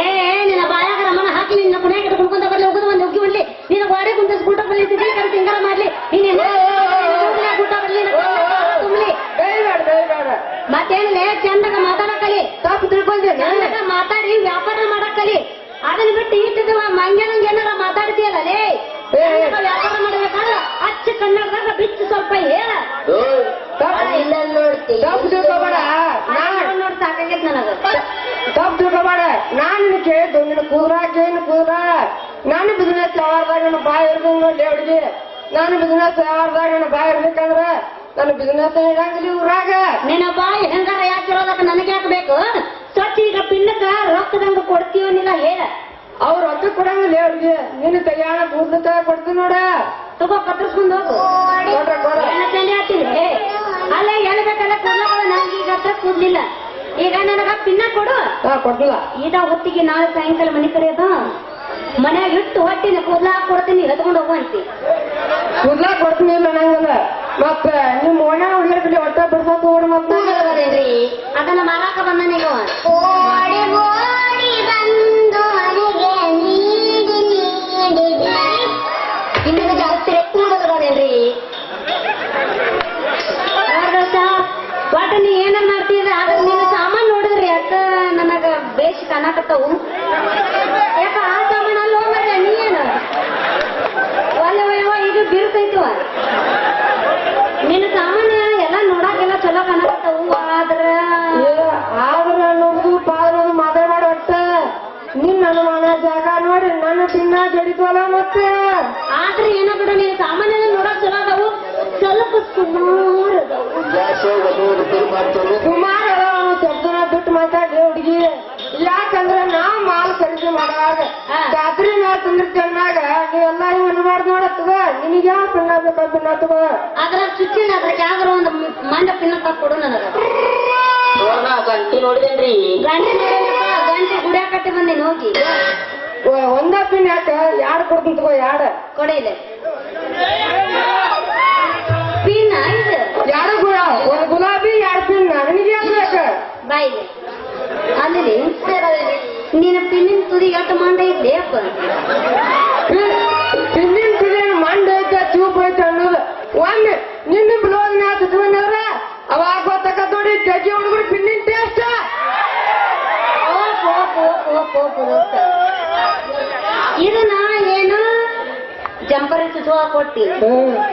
ನಿನ್ನ ಬಾಯಾಗ ರಮಣ ಹಾಕಿ ನಿನ್ನ ಕುಣ್ಯಾಗ ಕುಡ್ಕೊಂತ ಬರ್ಲಿ ಹೋಗುದು ಒಂದು ಹೋಗಿ ಬರ್ಲಿ ನಿನ್ನ ಗಾಡಿ ಕುಂತ ಊಟ ಬರ್ಲಿ ಕರೆ ತಿಂಗಾರ ಮಾಡ್ಲಿ ನೀನ್ ಊಟ ಬರ್ಲಿ ತುಂಬಲಿ ಬೇಡ ಮತ್ತೇನಿಲ್ಲ ಚಂದಾಗ ಮಾತಾಡಕಲಿ ತಪ್ಪು ತಿಳ್ಕೊಂಡೇನೆ ಚಂದಾಗ ಮಾತಾಡಿ ವ್ಯಾಪಾರ ಮಾಡಕ್ಕಲಿ ಅದನ್ನ ಬಿಟ್ಟು ಇಟ್ಟಿದ್ವ ಮಂಗ್ಯನಂಗೆ ಏನಾರ ಮಾತಾಡ್ತೀಯಲ್ಲ ಲೇ ವ್ಯಾಪಾರ ಮಾಡ್ಬೇಕಾದ್ರೆ ಅಚ್ಚ ಕನ್ನಡದಾಗ ಬಿಚ್ಚು ಸ್ವಲ್ಪ ಹೇಳ ಇಲ್ಲ ನೋಡ್ತಿ ತಪ್ಪು ತಿಳ್ಕೊಬೇಡ ನೋಡಿ ಸಾಕಾಗೈತ್ ನನಗ ತಪ್ಪು ತಿಳ್ಕೊಬೇಡ ನಾನು ಕೇಳಿದ್ದು ನಿನ್ನ ಕೂದ್ರ ನಾನು ಬಿಸ್ನೆಸ್ ವ್ಯವಹಾರದಾಗ ನನ್ನ ಬಾಯಿ ಇರ್ದಂಗ ನೋಡಿ ಹುಡುಗಿ ನಾನು ಬಿಸ್ನೆಸ್ ವ್ಯವಹಾರದಾಗ ನನ್ನ ಬಾಯಿ ಇರ್ಬೇಕಂದ್ರ ನನ್ನ ಬಿಸ್ನೆಸ್ ಇರಂಗಿಲ್ಲ ಊರಾಗ ನಿನ್ನ ಬಾಯಿ ಹೆಂಗಾರ ಯಾಕಿರೋದಕ್ಕ ನನಗೆ ಯಾಕಬೇಕು ಸ್ವಚ್ಛ ಈಗ ಪಿನ್ನಕ್ಕ ರೊಕ್ಕದಂಗ ಕೊಡ್ತೀವನಿಲ್ಲ ಹೇಳ ಅವ್ರ ರೊಕ್ಕ ಕೊಡಂಗಿಲ್ಲ ಹುಡುಗಿ ನಿನ್ನ ಕೈಯಾಣ ಕೂದ್ಲಕ್ಕ ಕೊಡ್ತೀನಿ ನೋಡ ತಗೋ ಕತ್ತರಿಸ್ಕೊಂಡು ಹೋಗು ಚಂಡಿ ಹಾಕ್ತೀನಿ ಅಲ್ಲ ಹೇಳ್ಬೇಕಲ್ಲ ಕೂದಲಗಳು ನನಗೆ ಈಗ ಹತ್ರ ಕೂದ್ಲಿಲ್ಲ ಈಗ ನನಗ ಪಿನ್ನ ಕೊಡು ಕೊಡ್ತಿಲ್ಲ ಇದ ಹೊತ್ತಿಗೆ ನಾಳೆ ಸಾಯಂಕಾಲ ಮನೆ ಕರೆಯೋದು ಮನ್ಯಾಗ ಇಟ್ಟು ಹೊಟ್ಟಿನ ಕೂದಲ ಕೊಡ್ತೀನಿ ಎತ್ಕೊಂಡು ಹೋಗುವಂತಿ ಕೂದ್ಲ ಕೊಡ್ತೀನಿ ಇಲ್ಲ ನಂಗಲ್ಲ ಮತ್ತ ನಿಮ್ ಓಣ ಹುಡುಗರ ಕಡೆ ಹೊಟ್ಟ ಬಿಡ್ಸಕ್ ಹೋಗ್ರಿ ಮತ್ತೆ ಅದನ್ನ ಮಾರಾಕ ಬಂದನೀಗ ಇನ್ನೂ ಜಾಸ್ತಿ ಕೂಡಲ್ರಿ ಒಟ್ಟು ನೀ ಏನ ಮಾಡ್ತಿದ್ರ ಆದ್ರೆ ನೀನು ಸಾಮಾನ್ ನೋಡಿದ್ರಿ ಅಷ್ಟ ನನಗ ಬೇಷ್ ಕಾಣಕತ್ತವು ಯಾಕ ಆ ಸಾಮಾನ್ ಅಲ್ಲಿ ಹೋಗ್ಬಾರ್ದ ನೀ ಏನ ಒಳ್ಳೆ ಇದು ಬಿರುಕೈತವ ನಿನ್ನ ಸಾಮಾನ್ಯ ಎಲ್ಲ ನೋಡಾಕೆಲ್ಲ ಚಲೋ ಕಾಣಕತ್ತವು ಆದ್ರ ಅನ್ನೋದು ಪಾದ್ರೋದು ಮಾತಾಡ ಒಟ್ಟ ನಿನ್ನ ಅನುಮಾನ ಜಾಗ ನೋಡಿ ನನ್ನ ತಿನ್ನ ಜಡಿತವಲ್ಲ ಮತ್ತೆ ಆದ್ರೆ ಏನೋ ಬಿಡು ನೀನು ಸಾಮಾನ್ಯ ನೋಡಕ್ ಚಲೋ ಅದಾವು ಸ್ವಲ್ಪ ಸುಮಾರು ಸುಮಾರು ಶಬ್ದನ ಬಿಟ್ಟು ಮಾತಾಡ್ರಿ ಹುಡುಗಿ ಯಾಕಂದ್ರ ನಾವ್ ಮಾಲ್ ಖರೀದಿ ಮಾಡುವಾಗ ಜಾತ್ರೆ ನಾವ್ ತಂದ್ರೆ ಚೆನ್ನಾಗ ನೀವೆಲ್ಲ ಇವ್ ಅನ್ಬಾರ್ದು ನೋಡತ್ತದ ನಿನಗೆ ಯಾವ ಪಿನ್ನ ಬೇಕಾ ಪಿನ್ನ ತಗೋ ಅದ್ರ ಚುಚ್ಚಿನ ಅದ್ರಾಗ ಯಾವ್ದಾರ ಒಂದು ಮಂಡ ಪಿನ್ನ ಕೊಡು ನನಗ ಗಂಟಿ ನೋಡಿದೇನ್ರಿ ಗಂಟೆ ಗುಡಿಯಾಗ ಕಟ್ಟಿ ಬಂದೇನಿ ಹೋಗಿ ಒಂದ ಪಿನ್ ಯಾಕ ಯಾರು ಕೊಡ್ತೀನಿ ತಗೋ ಯಾಡ ಕೊಡಿಲ್ಲ ಪಿನ್ನ ಇದು ಯಾರು ಒಂದ್ ಗುಲಾಬಿ ಎರಡು ಪಿನ್ ನನಗೆ ಯಾಕೆ ಬೇಕ ಬಾಯಿಗೆ ಅಲ್ಲಿ ನೀನು ಪಿನ್ನಿನ ತುದಿ ಎಷ್ಟು ಮಂಡ ಇದ್ದೆ ಅಪ್ಪ ಪಿನ್ನಿನ ತುದಿ ಮಂಡ ಐತೆ ಚೂಪ್ ಐತೆ ಅನ್ನೋದು ಒಮ್ಮೆ ನಿನ್ನ ಬ್ಲೌಸ್ ನಾ ತುಟ್ಕೊಂಡ್ರ ಅವಾಗ ಗೊತ್ತಕ್ಕ ನೋಡಿ ಜಗ್ಗಿ ಹುಡುಗರು ಪಿನ್ನಿನ ಟೇಸ್ಟ್ ಇದನ್ನ ಏನು ಜಂಪರ್ ಚುಚ್ಚುವ ಕೊಟ್ಟಿ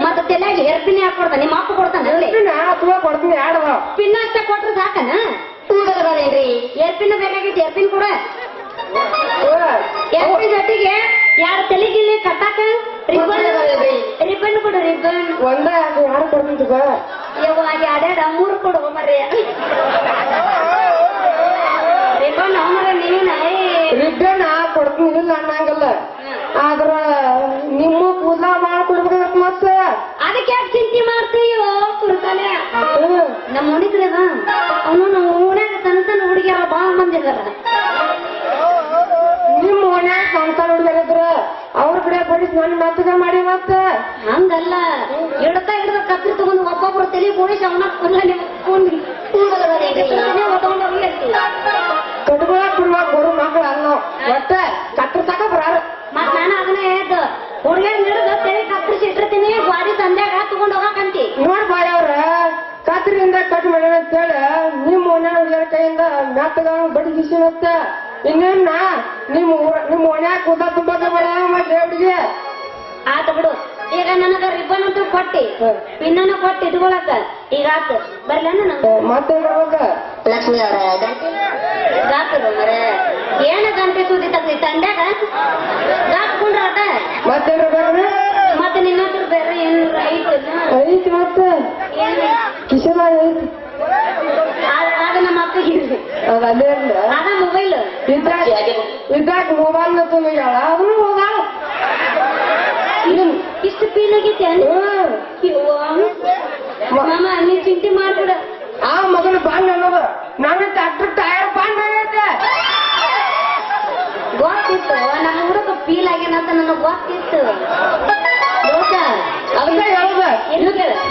ಮತ್ತೆ ತಲೆಯಾಗಿ ಹೆರ್ಪಿನಿ ಹಾಕೊಡ್ತಾನೆ ನಿಮ್ಮ ಅಪ್ಪ ಕೊಡ್ತಾನೆ ಕೊಡ್ತೀನಿ ಯಾಡವ ಪಿನ್ನ ಅಷ್ಟೇ ಕೊಟ್ರೆ ಸಾಕನ ಏರ್ಪಿನ್ ಬೇಕಾಗಿತ್ತು ಏರ್ಪಿನ್ ಕೂಡ ಏರ್ಪಿನ್ ಜೊತೆಗೆ ಯಾರು ತಲೆಗಿಲ್ಲಿ ಕಟ್ಟಾಕ ರಿಬ್ಬನ್ ಕೊಡು ರಿಬ್ಬನ್ ಒಂದ ಯಾರು ಕೊಡ್ತಿದ್ದ ಯವ್ವ ಎರಡೆರಡು 3 ಕೊಡು ಮರ್ರಿ ರಿಬ್ಬನ್ ಅವರ ನೀನ ರಿಬ್ಬನ್ ಕೊಡ್ತಿಲ್ಲ ಅನ್ನಂಗಲ್ಲ ಆದ್ರ ನಿಮ್ಮ ಕೂದಲ ಮಾಡ್ಕೊಡ್ಬೇಕಂತ ಮತ್ತ ಅದಕ್ಕೆ ಯಾಕೆ ಚಿಂತೆ ಮಾಡ್ತೀಯೋ ಕುರುಕಲೆ ನಮ್ಮ ಹುಡುಗ್ರದ ಅವನು ನಮ್ಮ ಓಣ್ಯಾಗ ಸಣ್ಣ ಸಣ್ಣ ಹುಡುಗಿಯರ ಬಾಳ ಮಂದಿ ಇದಾರ ನಿಮ್ಮ ಓಣ್ಯಾಗ ಸಣ್ಣ ಸಣ್ಣ ಹುಡುಗರಿದ್ರ ಅವ್ರ ಕಡೆ ಬಡಿಸ್ ನನ್ನ ಮೆತ್ತಗ ಮಾಡಿ ಮತ್ತ ಹಂಗಲ್ಲ ಹಿಡ್ತಾ ಹಿಡ್ದ ಕತ್ತಿ ತಗೊಂಡು ಒಬ್ಬೊಬ್ರು ತಲೆ ಬೋಳಿಸಿ ಅವನ ಕಟ್ಕೊಳ ಕುಡ್ವಾಗ ಬರೋ ಮಕ್ಳು ಅನ್ನೋ ಒಟ್ಟ ಕತ್ರ ತಕ ಬರಾರ ಮತ್ ನಾನು ಅದನ್ನ ಹೇಳ್ದು ಹುಡುಗಿಯರ್ ಹಿಡಿದು ತಲೆ ಕತ್ತರಿಸಿ ಇಟ್ಟಿರ್ತೀನಿ ಗಾಡಿ ಸಂಧ್ಯಾಗ ತಗೊಂಡ್ ಹೋಗಕಂತಿ ನೋಡ್ ಬಾಯ್ ಅವ್ರ ಕತ್ರಿಯಿಂದ ಕಟ್ ಮಾಡ್ಯಾರ ಅಂತೇಳಿ ನಿಮ್ಮ ಓಣ್ಯಾನ ಹುಡುಗಿಯರ ಕೈಯಿಂದ ಮೆತ್ತಗ ಬಡಿಸಿ ಮತ್ತ ಇನ್ನೇನ ನಿಮ್ಮ ಓಣ್ಯಾಗ ಕೂದ ತುಂಬಾಕ ಬೇಡ ಮತ್ತೆ ಹುಡುಗಿ ಆತ ಬಿಡು ಈಗ ನನಗ ರಿಬ್ಬನ್ ಅಂತೂ ಕೊಟ್ಟಿ ಪಿನ್ನನು ಕೊಟ್ಟು ಇಟ್ಕೊಳಕ ಈಗ ಆತು ಬರ್ಲೇನ ನಂಗೆ ಮತ್ತೆ ಬರ್ಬೇಕ ಲಕ್ಷ್ಮಿ ಅವ್ರ ಗಾಕರು ಮರ ಏನ ಗಂಟೆ ಸೂದಿ ತಗ್ಲಿ ತಂಡ್ಯಾಗ ಗಾಕ್ಕೊಂಡ್ರ ಆಟ ಮತ್ತೆ ಬರ್ರಿ ಮತ್ತೆ ನಿನ್ನ ಹತ್ರ ಬೇರೆ ಏನಾರ ಐತಿ ಮತ್ತೆ ಏನು ಕಿಶನ ಐತಿ ಆಗ ನಮ್ಮ ಅಕ್ಕಗೆ ಅದ ಅಲ್ಲೇ ಅಂದ್ರ ಆಗ ಮೊಬೈಲ್ ಇದ್ದಾಗ ಮೊಬೈಲ್ ನ ತುಂಬಿಗಳ ಅದನ್ನು ಹೋಗಾಳ ಇಷ್ಟು ಪೀಲ್ ಆಗೈತೆ ಮಾಮ ನೀ ಚಿಂತೆ ಮಾಡ್ಬಿಡ ಆ ಮಗನ ಬಾಂಡ್ ಅನ್ನೋದ ನನ್ನ ಟ್ರ್ಯಾಕ್ಟರ್ ಟೈರ್ ಬಾಂಡ್ ಆಗೈತೆ ಗೊತ್ತಿತ್ತು ನಮ್ಮ ಹುಡುಗ ಫೀಲ್ ಆಗ್ಯಾನಂತ ನನಗ್ ಗೊತ್ತಿತ್ತು ಅದಕ್ಕೆ ಹೇಳುದ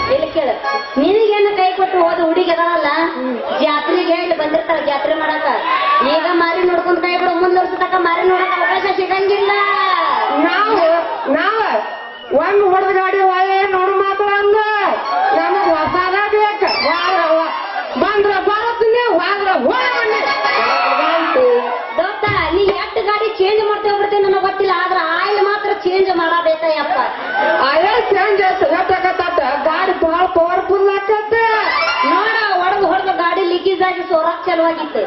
ಇಲ್ಲಿ ಕೇಳ ನಿನಗೇನ ಕೈ ಕೊಟ್ಟು ಹೋದ ಹುಡುಗಿ ಅದಾವಲ್ಲ ಜಾತ್ರೆಗೆ ಇಲ್ಲಿ ಬಂದಿರ್ತಾರ ಜಾತ್ರೆ ಮಾಡಕ ಈಗ ಮಾರಿ ನೋಡ್ಕೊಂಡ್ ಕೈ ಬಿಡು ಮುಂದ್ ವರ್ಷ ತಕ ಮಾರಿ ನೋಡಕ್ ಅವಕಾಶ ಸಿಗಂಗಿಲ್ಲ ನಾವ ಒಂದು ಹೊಡೆದ ಗಾಡಿ ಒಳ್ಳೆ ನೋಡು ಮಕ್ಕಳು ಅಂದ ನಮಗ್ ಹೊಸದ ಬೇಕ ಬಂದ್ರ ಬರತ್ತೀನಿ ಹೋದ್ರ ದೋಸ್ತ ನೀ ಎಷ್ಟು ಗಾಡಿ ಚೇಂಜ್ ಮಾಡ್ತೇವೆ ಬಿಡ್ತೇವೆ ನನಗೆ ಗೊತ್ತಿಲ್ಲ ಆದ್ರ ಆಯಿಲ್ ಮಾತ್ರ ಚೇಂಜ್ ಮಾಡಬೇಕಯ್ಯಪ್ಪ ಅಯ್ಯ ಚೇಂಜ್ ಹೇಳ್ತಕ್ಕಂತ ಗಾಡಿ ಬಹಳ ಪವರ್ಫುಲ್ ಆಗ್ತದೆ ನೋಡ ಹೊಡೆದ ಗಾಡಿ ಲೀಕೇಜ್ ಆಗಿ ಸೋರಾಕ್ ಚಲುವಾಗಿತ್ತು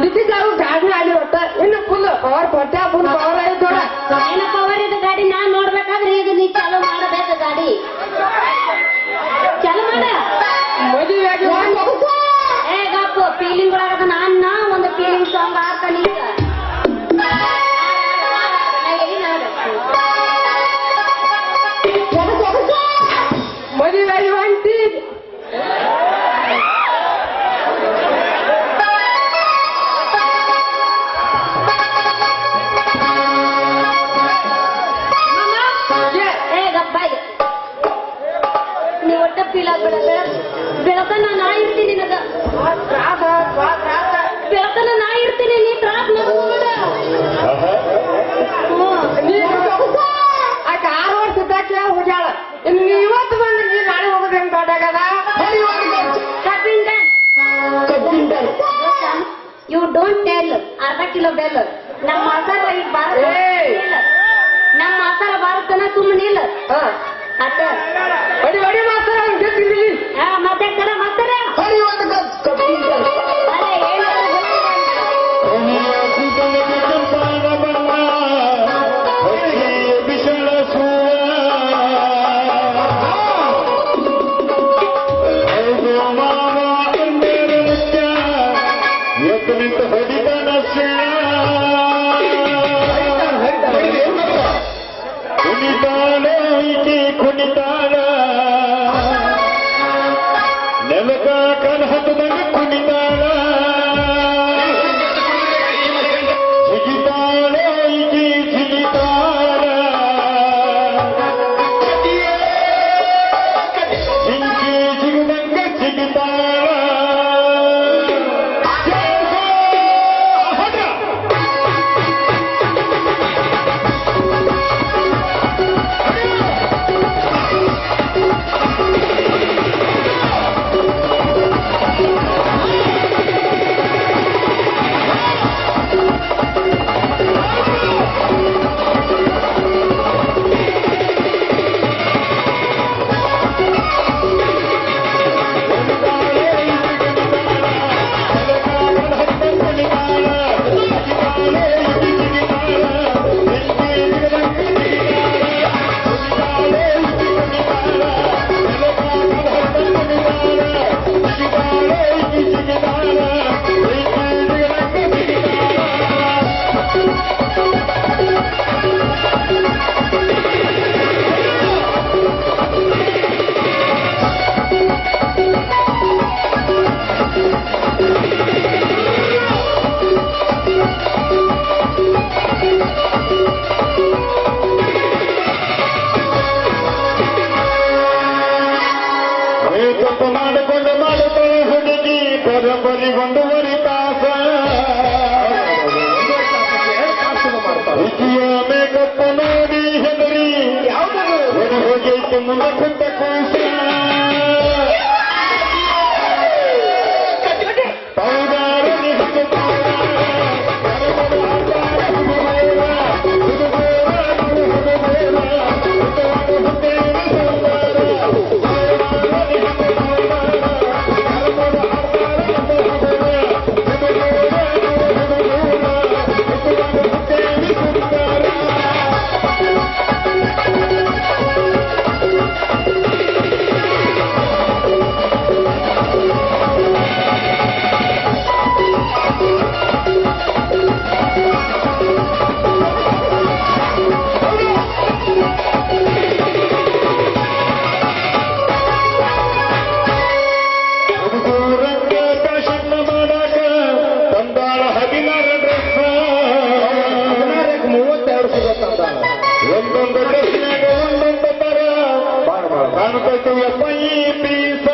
ಲಿಖಿತ ಗಾಡಿ ಅಲ್ಲಿ ಒಟ್ಟ ಇನ್ನು ಫುಲ್ ಪವರ್ ಕೊಟ್ಟ ಫುಲ್ ಪವರ್ ಆಯ್ತು ಏನ ಪವರ್ ಇದೆ ಗಾಡಿ ನಾನ್ ನೋಡ್ಬೇಕಾದ್ರೆ ಈಗ ನೀ ಚಾಲು ಮಾಡಬೇಕು ಗಾಡಿ ಚಾಲು ಮಾಡ ಮದುವೆಯಾಗಿ ಏ ಗಪ್ಪು ಫೀಲಿಂಗ್ ಒಳಗದ ನಾನ್ನ ಒಂದು ಫೀಲಿಂಗ್ ಸಾಂಗ್ ಹಾಡ್ತಾನೆ ಈಗ ಮದುವೆಯಾಗಿ ಹೊಂಟಿ ನೀ ಒಟ್ಟ ಫೀಲ್ ಆಗ್ಬೇಡ ಬೆಳತನ ನಾ ಇರ್ತೀನಿ ನಿನಗ ಬೆಳತನ ನಾ ಇರ್ತೀನಿ ನೀ ತ್ರಾಸ್ ಮಾಡ್ಬೇಡ ಆಕೆ 6 ವರ್ಷ ಇದ್ದಾಕೆ ಹೋಗ್ಯಾಳ ಇನ್ನು ನೀವು ಇವತ್ತು ಬಂದ್ರೆ ನೀ ನಾಳೆ ಹೋಗೋದು ಹೆಂಗ್ ದೊಡ್ಡಾಗದ ಯು ಡೋಂಟ್ ಟೆಲ್ ಅರ್ಧ ಕಿಲೋ ಬೆಲ್ಲ ನಮ್ಮ ಮಸಾಲ ಈಗ ಭಾರತ ನಮ್ಮ ಮಸಾಲ ಭಾರತನ ಸುಮ್ಮನೆ ಇಲ್ಲ ಅತ್ತ ಹೊಡಿ ಹೊಡಿ ಮಾಸ್ತರ ಗೆದ್ದಿದ್ದೀವಿ ಮಾತಾಡ್ತಾರ ಮಾತಾಡ ಕುಣಿತಾಳ ನೆಲಕ ಕನಹತದಾಗ ಕುಣಿತಾಳ ಜಿಗಿತಾಳ ಈಕಿ ಜಿಗಿತಾಳ ಜಿಂಕಿ ಜಿಗದಂಗ ಜಿಗಿತಾಳ ಮುಂದೆ ಕುಂತ ಕೂಸ ಒಂದೊಂದು ಡ್ರೆಸ್ನಾಗ ಒಂದೊಂದು ತರ ಕಾಣುತ್ತೈತಿ ಪೈ ಪೀಸ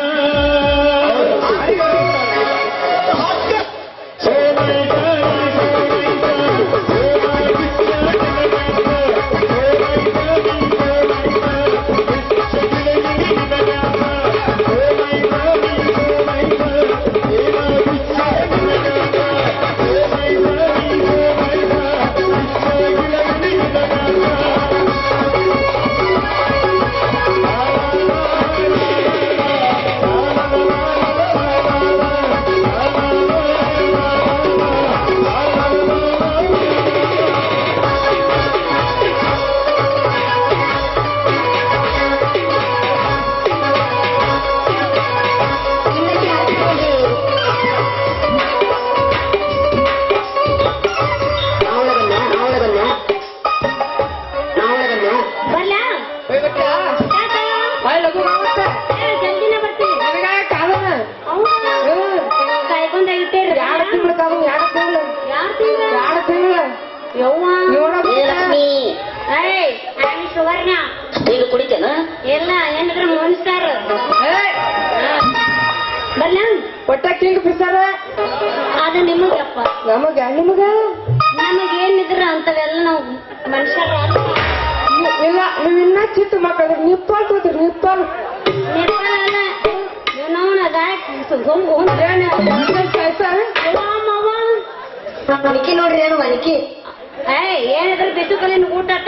ಜಲ್ದಿನ ಬರ್ತೀನಿ ಕಾಯ್ಕೊಂಡ ಇಟ್ಟೇರಿ ಯಾರು ಸುವರ್ಣ ನೀನು ಕುಡಿತೇನ ಎಲ್ಲ ಏನಿದ್ರ ಮೋನಿಸ್ತಾರ ಬರ್ಲ ಒಟ್ಟ ಕಿಂಗ್ ಪಿಸಾರ ಅದು ನಿಮಗಪ್ಪ ನಿಮಗ ನಮಗೇನಿದ್ರ ಅಂತವೆಲ್ಲ ನಾವು ಮನುಷ್ಯರ ಇಲ್ಲ ನೀವ್ ಇನ್ನ ಚಿಕ್ಕ ಮಕ್ಕಳು ನಿಪ್ಪಲ್ ಕೂತ್ರಿ ನಿಪ್ಪಲ್ ವನಿಕಿ ನೋಡ್ರಿ ಏನು ವನಿಕಿ ಏನಿದ್ರ ಬಿದ್ದು ಕಲಿ ಊಟಾಟ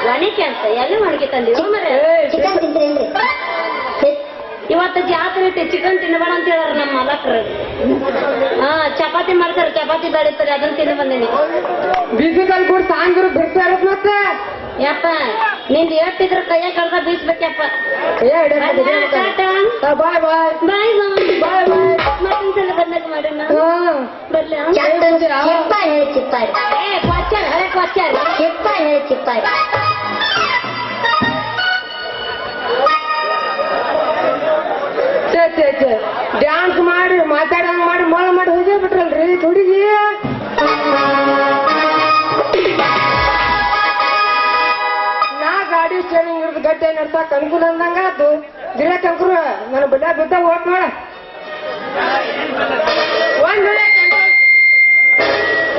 ವನಿಕೆ ಅಂತ ಎಲ್ಲಿ ವನಿಕೆ ತಂದಿವ ಮರೆ ಇವತ್ತು ಜಾತ್ರೆ ಐತಿ ಚಿಕನ್ ತಿನ್ನಬೇಡ ಅಂತ ಹೇಳಾರ ನಮ್ಮ ಮಲಕ್ರು ಚಪಾತಿ ಮಾಡ್ತಾರೆ ಚಪಾತಿ ಬೆಳೀತಾರೆ ಅದನ್ನ ತಿಂದು ಬಂದೇನಿ ಬಿಸಿಕಲ್ ಕೂಡ ಸಾಂಗ್ರು ಬಿಡ್ತಾರ ಮತ್ತೆ ಯಪ್ಪ ನಿಂದ ಎಷ್ಟಿದ್ರ ಕೈಯಾಗ ಕಳ್ದ ಬೀಸ್ಬೇಕಪ್ಪ ಬಾಯ್ ಬಾಯ್ ಬಾಯ್ ಬಾಯ್ ಬಾಯ್ ಮತ್ತೊಂದ್ಸಲ ಬಂದಾಗ ಮಾಡೋಣ ಬರ್ಲಿ ಹಳೆ ಕ್ವಚ್ಚಾರ ಡ್ಯಾನ್ಸ್ ಮಾಡಿ ಮಾತಾಡಂಗ್ ಮಾಡಿ ಮೊಳ ಮಾಡಿ ಹೋಗೇ ಬಿಟ್ರಲ್ರಿ ಹುಡುಗಿ ನಾ ಗಾಡಿ ಸ್ಟೇರಿಂಗ್ ಇರೋದು ಗಟ್ಟೆ ನಡ್ಸಕ್ ಅನುಕೂಲ ಅಂದಂಗ ಅದು ಗಿರಕ್ ಅಂಕರು ನನ್ನ ಬಿಡ್ಡ ಬಿದ್ದ ಓಟ್ ನೋಡ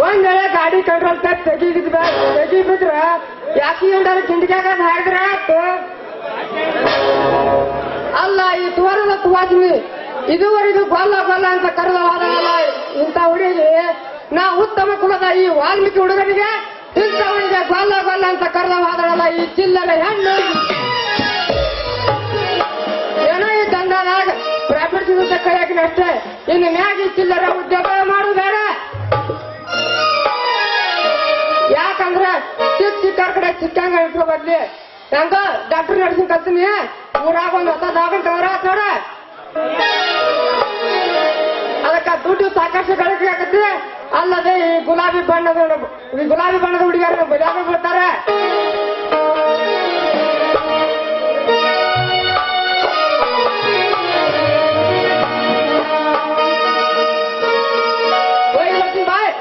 ಒಂದ್ ವೇಳೆ ಗಾಡಿ ಕಂಟ್ರೋಲ್ ತೆಗಿ ಬಿದ್ರ ಆಕ್ಸಿಡೆಂಟ್ ಆದ್ರೆ ಕಿಂಡಿಕಾಗ ಹಾಡಿದ್ರ ಆಯ್ತು ಅಲ್ಲ ಈ ತೋರದ ತುವಾದ್ವಿ ಇದುವರೆಗೂ ಗೊಲ್ಲ ಗೊಲ್ಲ ಅಂತ ಕರೆದ ಹೋದಲ್ಲ ಇಂಥ ಹುಡುಗಿ ನಾ ಉತ್ತಮ ಕುಲದ ಈ ವಾಲ್ಮೀಕಿ ಹುಡುಗನಿಗೆ ಇಂಥವನಿಗೆ ಗೊಲ್ಲ ಗೊಲ್ಲ ಅಂತ ಕರೆದ ಹೋದಳಲ್ಲ ಈ ಚಿಲ್ಲರೆ ಹೆಣ್ಣು ಏನೋ ಈ ದಂಧದಾಗ ಪ್ರಾಫಿಟ್ ಸಿಗುತ್ತೆ ಕೈಯಾಗಿನ ಅಷ್ಟೇ ಇನ್ನು ಮ್ಯಾಗಿ ಚಿಲ್ಲರೆ ಉದ್ಯೋಗ ಮಾಡೋದು ಬೇಡ ಯಾಕಂದ್ರ ಚಿಕ್ಕ ಕಡೆ ಚಿಕ್ಕಂಗ ಇಟ್ಕೊ ಬದ್ಲಿ ಹೆಂಗ ಡಾಕ್ಟರ್ ನಡ್ಸಿನ್ ಕಲ್ತೀನಿ ಊರಾಗ ಒಂದ್ ಹೊಸ ದಾವಣ್ ತವರ ನೋಡ ಅದಕ್ಕ ದುಡ್ಡು ಸಾಕಷ್ಟು ಗಳಿಕೆ ಆಗತ್ತೆ ಅಲ್ಲದೆ ಈ ಗುಲಾಬಿ ಬಣ್ಣದ ಹುಡುಗಿಯರು ಬಲಿಯಾಗ ಬಿಡ್ತಾರೆ ಬಾಯ್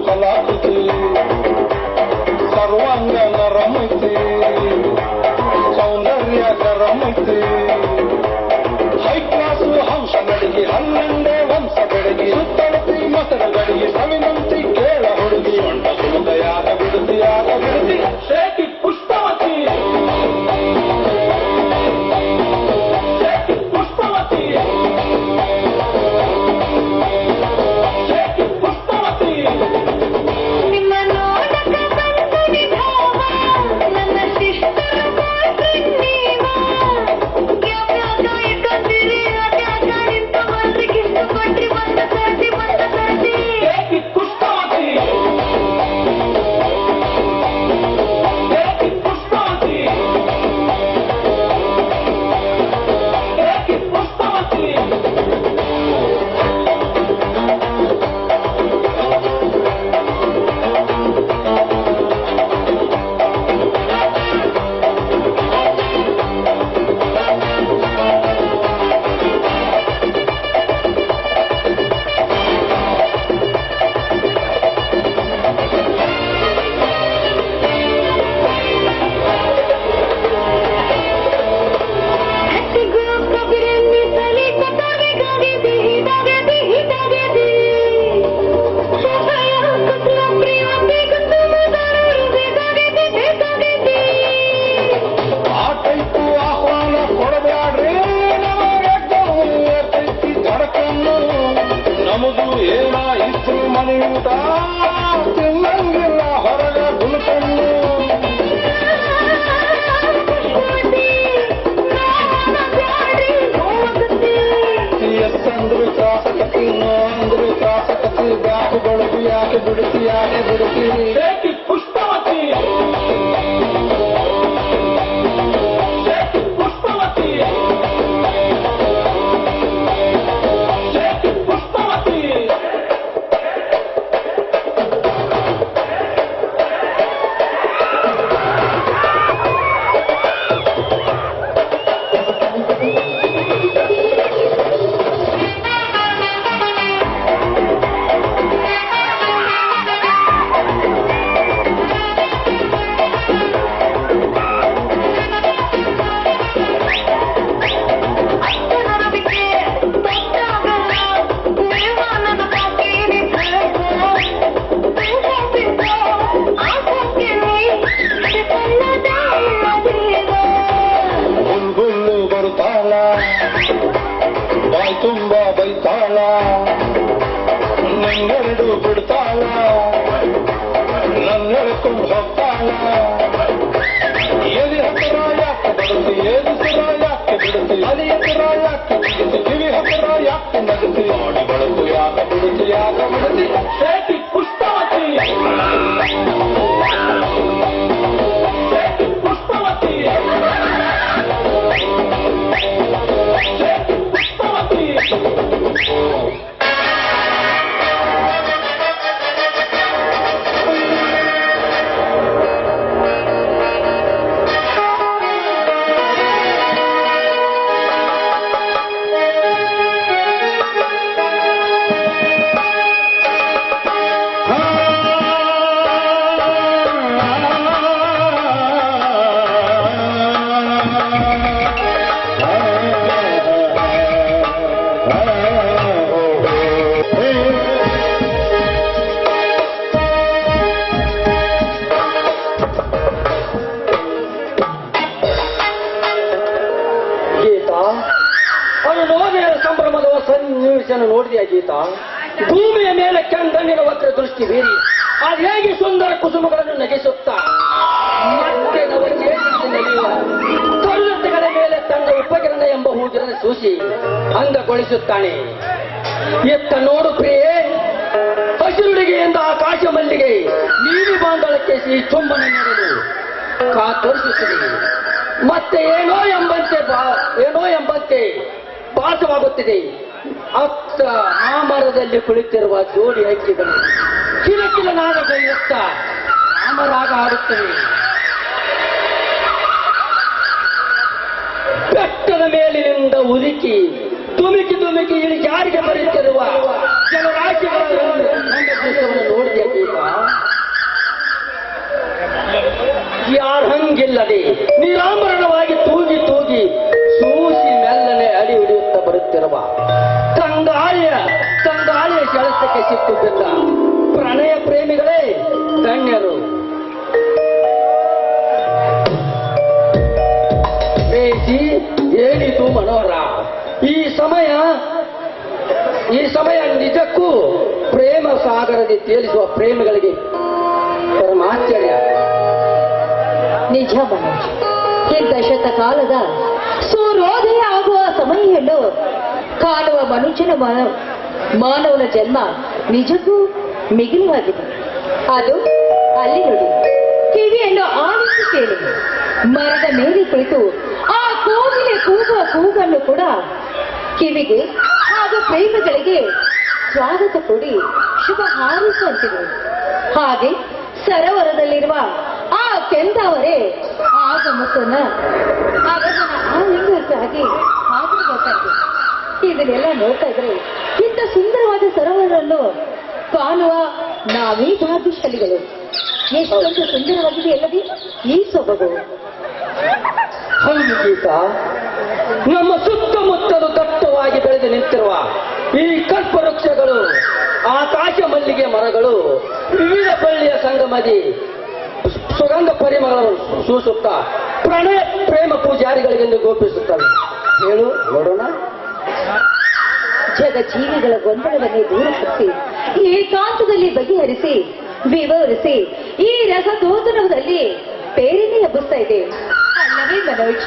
ಕಲಾಕೃತಿ ಸರ್ವಾಂಗ ನರಮೈತಿ ಸೌಂದರ್ಯ ಕರಮೈತಿ ಹೈ ಕ್ಲಾಸು ಹಂಸ ನಡಿಗೆ ಹನ್ನೊಂದೇ ವಂಶ ಬೆಳಗಿ ಸುತ್ತಳತಿ ಮಸರ ಗಡಿಗೆ ಸವಿನಂತಿ ಕೇಳ ಹುಡುಗಿ ಸೊಂಟ ಸುಮದಯಾಗ ಬಿಡುತ್ತಿ ಶೇಟಿ ಪುಷ್ಪವತಿ ಪುಷ್ಪವತಿ ಪುಷ್ಪವತಿ ನಿಮ್ಮ ನೋಡಕ ಬಂದನಿ ಭಾವ ನನ್ನ ಶಿಷ್ಟರ ನೀವ ಯಾವ್ಯಾವ ಇಟ್ಟಿರಿ ಅದ್ಯಾಕ ನಿಂತು ಬಂದ್ರಿ ಕಿಷ್ಟು ಕೊಟ್ರಿ ಬಂದ ಸರ್ತಿ ಪುಷ್ಪವತಿ ಪುಷ್ಪವತಿ ಪುಷ್ಪವತಿ ಹಟ್ಟಿಗೂ ಕಬಿರನ್ನಿ ಸಲಿ ಕೊಟ್ಟಾಗೆ ಗಾಗಿದಿ ಹಿತಾಗೆದಿ ಸೋದಯ ಕುಸುಮ ಪ್ರಿಯ ಬೇಕಂತ ಮದಾರು ಬೇಕಾಗೆದಿ ಆ ಟೈಪು ಆಹ್ವಾನ ಕೊಡಬ್ಯಾಡ್ರಿ ನಮಗೈತಿ ಧಡಕನ್ನು ನಮಗೂ ಏನ ಇತ್ತು ಮನೆಯೂಟ ತಿನ್ನಂಗಿಲ್ಲ ಹೊರಗ ಗುಲ್ಕನ್ನು ಎಷ್ಟಂದ್ರು ತ್ರಾಸಕತಿ ನೋಂದ್ರು ತ್ರಾಸಕತಿ ಬ್ಯಾಕು ಬಳಗು ಯಾಕೆ ಬಿಡುತ್ತಿ ಪುಷ್ಪವತಿ ಪುಷ್ಪವತಿ ಪುಷ್ಪವತಿ ಬುಲ್ಬುಲ್ಲು ಬರುತ್ತಾಳ ಬಾಯ್ ತುಂಬ ಬೈತಾಳ ನಂಗೆರಡು ಬಿಡ್ತಾಳ ನನ್ನೆಳ್ಕೊಂಡು ಹೋಗ್ತಾಳ ಎಲ್ಲಿ ಹತ್ತಿರ ಯಾಕೆ ಬಡುತ್ತಿ ಏದಿಸಿರ ಯಾಕೆ ಬಿಡುತ್ತಿ ಅಲ್ಲಿ ಹತ್ತಿರ ಯಾಕೆ ಬಿಡುತ್ತಿ ಕಿವಿ ಹತ್ತಿರ ಯಾಕೆ ನಗುತ್ತಿ ಮಾಡಿ ಬಳಕು ಯಾಕೆ ಬಿಡುತ್ತಿ ಶೇಟಿ ಪುಷ್ಪವತಿ ಪುಷ್ಪವತಿ ಪುಷ್ಪವತಿ ಸಂಭ್ರಮದ ಸನ್ನಿವೇಶನ ನೋಡಿದೆಯಾ ಗೀತಾ? ಭೂಮಿಯ ಮೇಲೆ ಚಂದ್ರನಿನ ವಕ್ರ ದೃಷ್ಟಿ ಬೀರಿ ಅದು ಹೇಗೆ ಸುಂದರ ಕುಸುಮಗಳನ್ನು ನಗಿಸುತ್ತಾ ಮತ್ತೆ ನಲಿಯುವ ಕರುಳತೆಗಳ ಮೇಲೆ ತನ್ನ ಉಪಕಿರಣ ಎಂಬ ಹೂಗಿರನ್ನು ಸೂಸಿ ಅಂಗಗೊಳಿಸುತ್ತಾನೆ. ಎತ್ತ ನೋಡು ಪ್ರಿಯೇ, ಹಸಿರುಡಿಗೆಯಿಂದ ಆಕಾಶ ಮಲ್ಲಿಗೆ ನೀಲಿ ಬಾಂಧಳಕ್ಕೆ ಶ್ರೀ ಚುಂಬನ ನೀಡಲು ಕಾತೋರಿಸುತ್ತದೆ. ಮತ್ತೆ ಏನೋ ಎಂಬಂತೆ ಭಾಸವಾಗುತ್ತಿದೆ. ಅತ್ತ ಆ ಮರದಲ್ಲಿ ಕುಳಿತಿರುವ ಜೋಡಿ ಹಕ್ಕಿಗಳು ಕಿಲಕಿಲನಾದಗೊಳ್ಳುತ್ತ ರಾಮರಾಗ ಆಡುತ್ತವೆ. ಬೆಟ್ಟದ ಮೇಲಿನಿಂದ ಉದುಕಿ ಧುಮುಕಿ ಧುಮುಕಿ ಇಳಿ ಜಾರಿಗೆ ಬರುತ್ತಿರುವ ಜಲರಾಶಿಗಳನ್ನು ನನ್ನ ದೇಶವನ್ನು ನೋಡಿದೆ ಗೀತ. ಯಾರಂಗಿಲ್ಲದೆ ನಿರಾಮರಣವಾಗಿ ತೂಗಿ ತೂಗಿ ಸೂಸಿ ಮೆಲ್ಲನೆ ಅಡಿ ಹಿಡಿಯುತ್ತಾ ಬರುತ್ತಿರುವ ತಂಗಾಳಿಯ ಸೆಳೆತಕ್ಕೆ ಸಿಕ್ಕು ಬಿದ್ದ ಪ್ರಣಯ ಪ್ರೇಮಿಗಳೇ ಧನ್ಯರು. ಪ್ರೇಸಿ ಏನಿದು ಮನೋಹರ. ಈ ಸಮಯ ನಿಜಕ್ಕೂ ಪ್ರೇಮ ಸಾಗರದಿ ತೇಲಿಸುವ ಪ್ರೇಮಿಗಳಿಗೆ ಪರಮಾಶ್ಚರ್ಯ. ನಿಜ ಮನೋಜ್, ಇಂಥ ಶತಕಾಲದ ಸೂರ್ಯೋದಯ ಆಗುವ ಸಮಯವನ್ನು ಕಾಣುವ ಮಾನವನ ಜನ್ಮ ನಿಜಕ್ಕೂ ಮಿಗಿಲುವಾಗಿದೆ. ಅದು ಅಲ್ಲಿ ನೋಡಿ, ಕಿವಿಯನ್ನು ಆಲಿಸಿ ಕೇಳಿ. ಮರದ ಮೇಲೆ ಕುಳಿತು ಆ ಕೋಗಿಲೆ ಕೂಗುವ ಕೂಗನ್ನು ಕೂಡ ಕಿವಿಗೆ ಹಾಗೂ ಪ್ರೇಮಿಗಳಿಗೆ ಸ್ವಾಗತ ಕೊಡಿ ಶುಭ ಹಾರೈಸುವಂತಿದೆ. ಹಾಗೆ ಸರೋವರದಲ್ಲಿರುವ ಆ ಕೆಂದಾವರೆ ಆಗಮನ ಆಲಿಂಗಕ್ಕಾಗಿ ಹಾಕಬೇಕಾಗಿದೆ. ಇದನ್ನೆಲ್ಲ ನೋಡ್ತಾ ಇದ್ರೆ ಇಂಥ ಸುಂದರವಾದ ಸರೋವರವನ್ನು ಕಾಣುವ ನಾವೇ ಭಾಗ್ಯಶಾಲಿಗಳು. ಎಷ್ಟೊಂದು ಸುಂದರವಾಗಿದೆ ಎಲ್ಲದಿ ಈ ಸೊಬಗು. ಹೌದು ಗೀತ, ನಮ್ಮ ಸುತ್ತಮುತ್ತಲು ದಟ್ಟವಾಗಿ ಬೆಳೆದು ನಿಂತಿರುವ ಈ ಕಲ್ಪವೃಕ್ಷಗಳು, ಆಕಾಶ ಮಲ್ಲಿಗೆ ಮರಗಳು, ವಿವಿಧ ಬಳ್ಳಿಯ ಸಂಗಮದಿ ಸುಗಂಧ ಪರಿಮಳವನ್ನು ಸೂಸುತ್ತ ಪ್ರಣಯ ಪ್ರೇಮ ಪೂಜಾರಿಗಳಿಗೆಂದು ಗೋಪಿಸುತ್ತವೆ. ಹೇಳು ನೋಡೋಣ. ಜಗ ಜೀವಿಗಳ ಗೊಂದಲವನ್ನೇ ದೂರಪಡಿಸಿ ಏಕಾಂತದಲ್ಲಿ ಬಗೆಹರಿಸಿ ವಿವರಿಸಿ ಈ ರಸದೋತನದಲ್ಲಿ ಪೇರಿನೇ ಎಬ್ಬಿಸ್ತಾ ಇದೆ ಅಲ್ಲವೇ ಮನೋಜ್?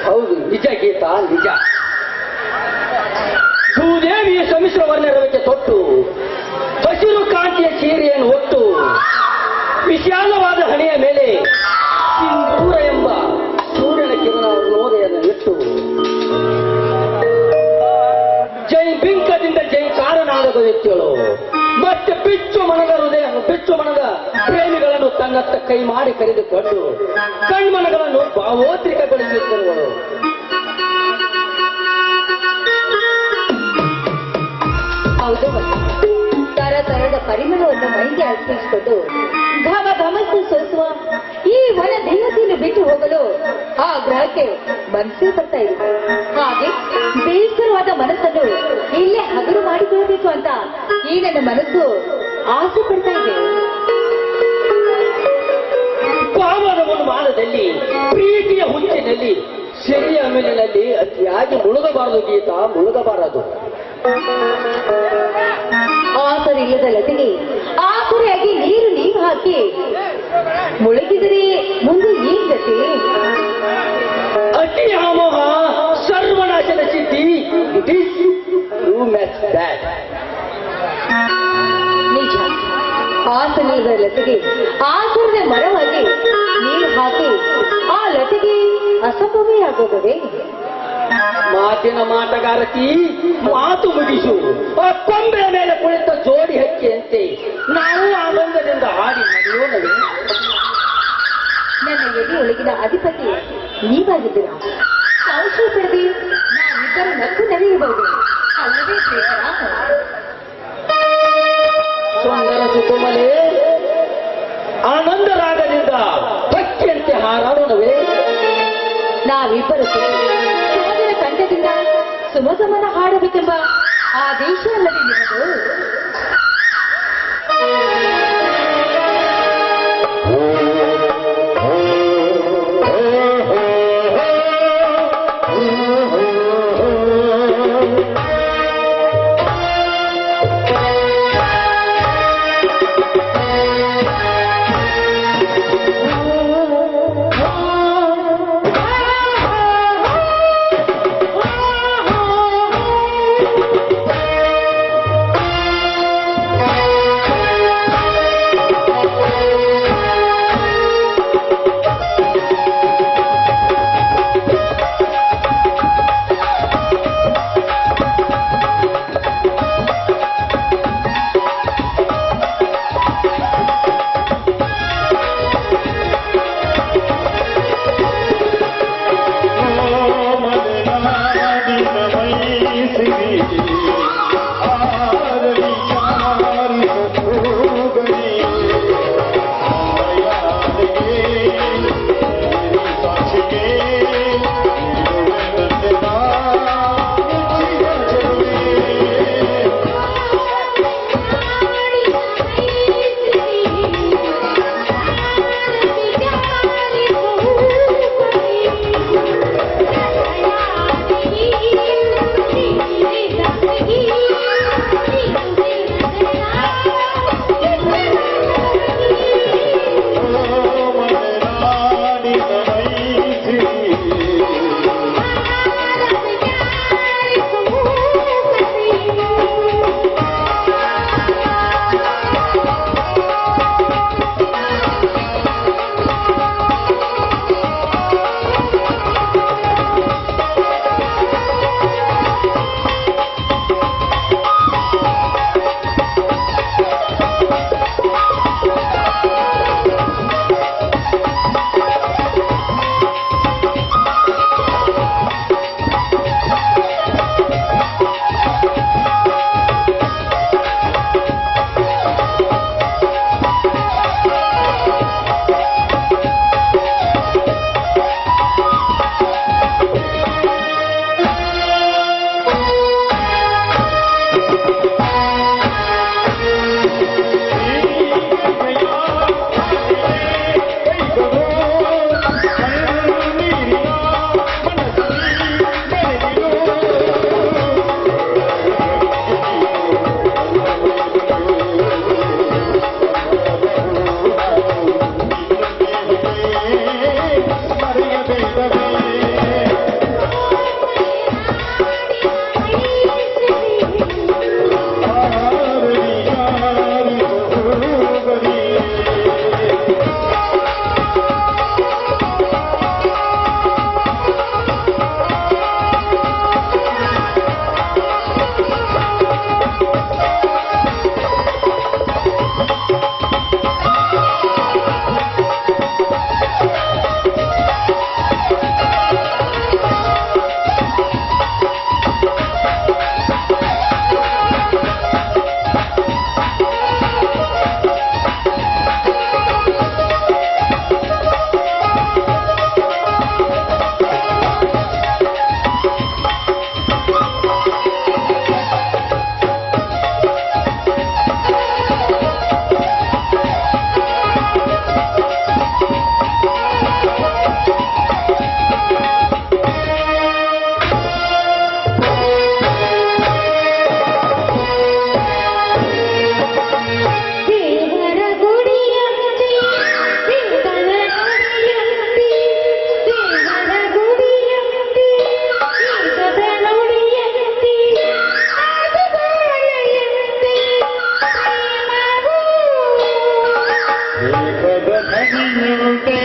ಹೌದು, ನಿಜ ಗೀತ, ನಿಜ. ಭೂದೇವಿಯ ಸಮ್ಮಿಶ್ರ ವರ್ಣರವಕ್ಕೆ ತೊಟ್ಟು ಹಸಿರು ಕಾಂತಿಯ ಸೀರೆಯನ್ನು ಒಟ್ಟು ವಿಶಾಲವಾದ ಹಣೆಯ ಮೇಲೆ ಸಿಂಧೂರ ಎಂಬ ಸೂರ್ಯನ ಕಿರಣ ನೋದೆಯನ್ನು ಇಟ್ಟು ಜೈ ಬಿಂಕದಿಂದ ಜೈ ಕಾರನಾದ ವ್ಯಕ್ತಿಗಳು ಮತ್ತೆ ಬಿಚ್ಚು ಮನದ ಪ್ರೇಮಿಗಳನ್ನು ತನ್ನತ್ತ ಕೈ ಮಾಡಿ ಕರೆದುಕೊಂಡು ಕಣ್ಮನಗಳನ್ನು ಭಾವೋದ್ರಿಕಗೊಳಿಸುತ್ತಿರುವಳು. ಹೌದು, ತರದ ಪರಿಮಳವನ್ನು ಮೈಗೆ ಅರ್ಪಿಸಿಕೊಂಡು ಘಮ ಘಮಸ್ಸು ಸೋಸುವ ಈ ವನ ದೇವತೆಯನ್ನು ಬಿಟ್ಟು ಹೋಗಲು ಆ ಗ್ರಹಕ್ಕೆ ಮನಸ್ಸೇ ಬರ್ತಾ ಇದೆ. ಹಾಗೆ ಬೇಸರವಾದ ಮನಸ್ಸನ್ನು ಇಲ್ಲೇ ಹಗುರು ಮಾಡಿಕೊಳ್ಳಬೇಕು ಅಂತ ಈ ನನ್ನ ಮನಸ್ಸು ಆಸೆ ಪಡ್ತಾ ಇದೆ. ಪಾವನ ಮಾನದಲ್ಲಿ ಪ್ರೀತಿಯ ಹುಚ್ಚಿನಲ್ಲಿ ಸಿರಿಯ ಮೇಲಿನಲ್ಲಿ ಅತಿಯಾಗಿ ಮುಳುಗಬಾರದು ಗೀತ, ಮುಳುಗಬಾರದು. ಆಸರಿಲ್ಲದ ಲತೆಗೆ ಆಸರೆಯಾಗಿ ನೀರು ಹಾಕಿ ಮುಳುಗಿದರೆ ಮುಂದೆ ಏನ್ ಗತಿ? ಅತಿ ವ್ಯಾಮೋಹ ಸರ್ವನಾಶದ ಸಿದ್ಧಿ. It is you much that. ನಿಜ, ಆಸರಿಲ್ಲದ ಲತೆಗೆ ಆಸರದ ಮರವಾಗಿ ನೀರು ಹಾಕಿ ಆ ಲತೆಗೆ ಅಸಂಭವೇ ಆಗೋಗದೆ. ಮಾತಿನ ಮಾಟಗಾರತಿ, ಮಾತು ಮುಗಿಸು. ಆ ಕೊಂಬೆಯ ಮೇಲೆ ಕುಳಿತ ಜೋಡಿ ಹಕ್ಕಿಯಂತೆ ನಾವು ಆನಂದದಿಂದ ಹಾಡಿ ನಡೆಯೋಣವೇ. ನನ್ನ ಎದೆಯೊಳಗಿನ ಅಧಿಪತಿ ನೀವಾಗಿದ್ದೀರ. ಸಂಶಯ ಪಡೆದಿ ನಾವಿಬ್ಬರು ನಕ್ಕು ನಡೆಯಬಹುದು ಅಲ್ಲವೇ ಶ್ರೇಷ್ಠರ? ಸುಂದರ ಸುಕುಮಲೆ, ಆನಂದ ರಾಗದಿಂದ ಹಕ್ಕಿಯಂತೆ ಹಾರಾಡೋಣವೇ. ನಾವಿಬ್ಬರು ಸುಮಧುರ ಕಂಠದಿಂದ ಸುಮಗಮನ ಹಾಡಬೇಕೆಂಬ ಆದೇಶ ಅಲ್ಲವೇ ನಿಮ್ಮದು? ರಸದ ನದಿಯಂತೆ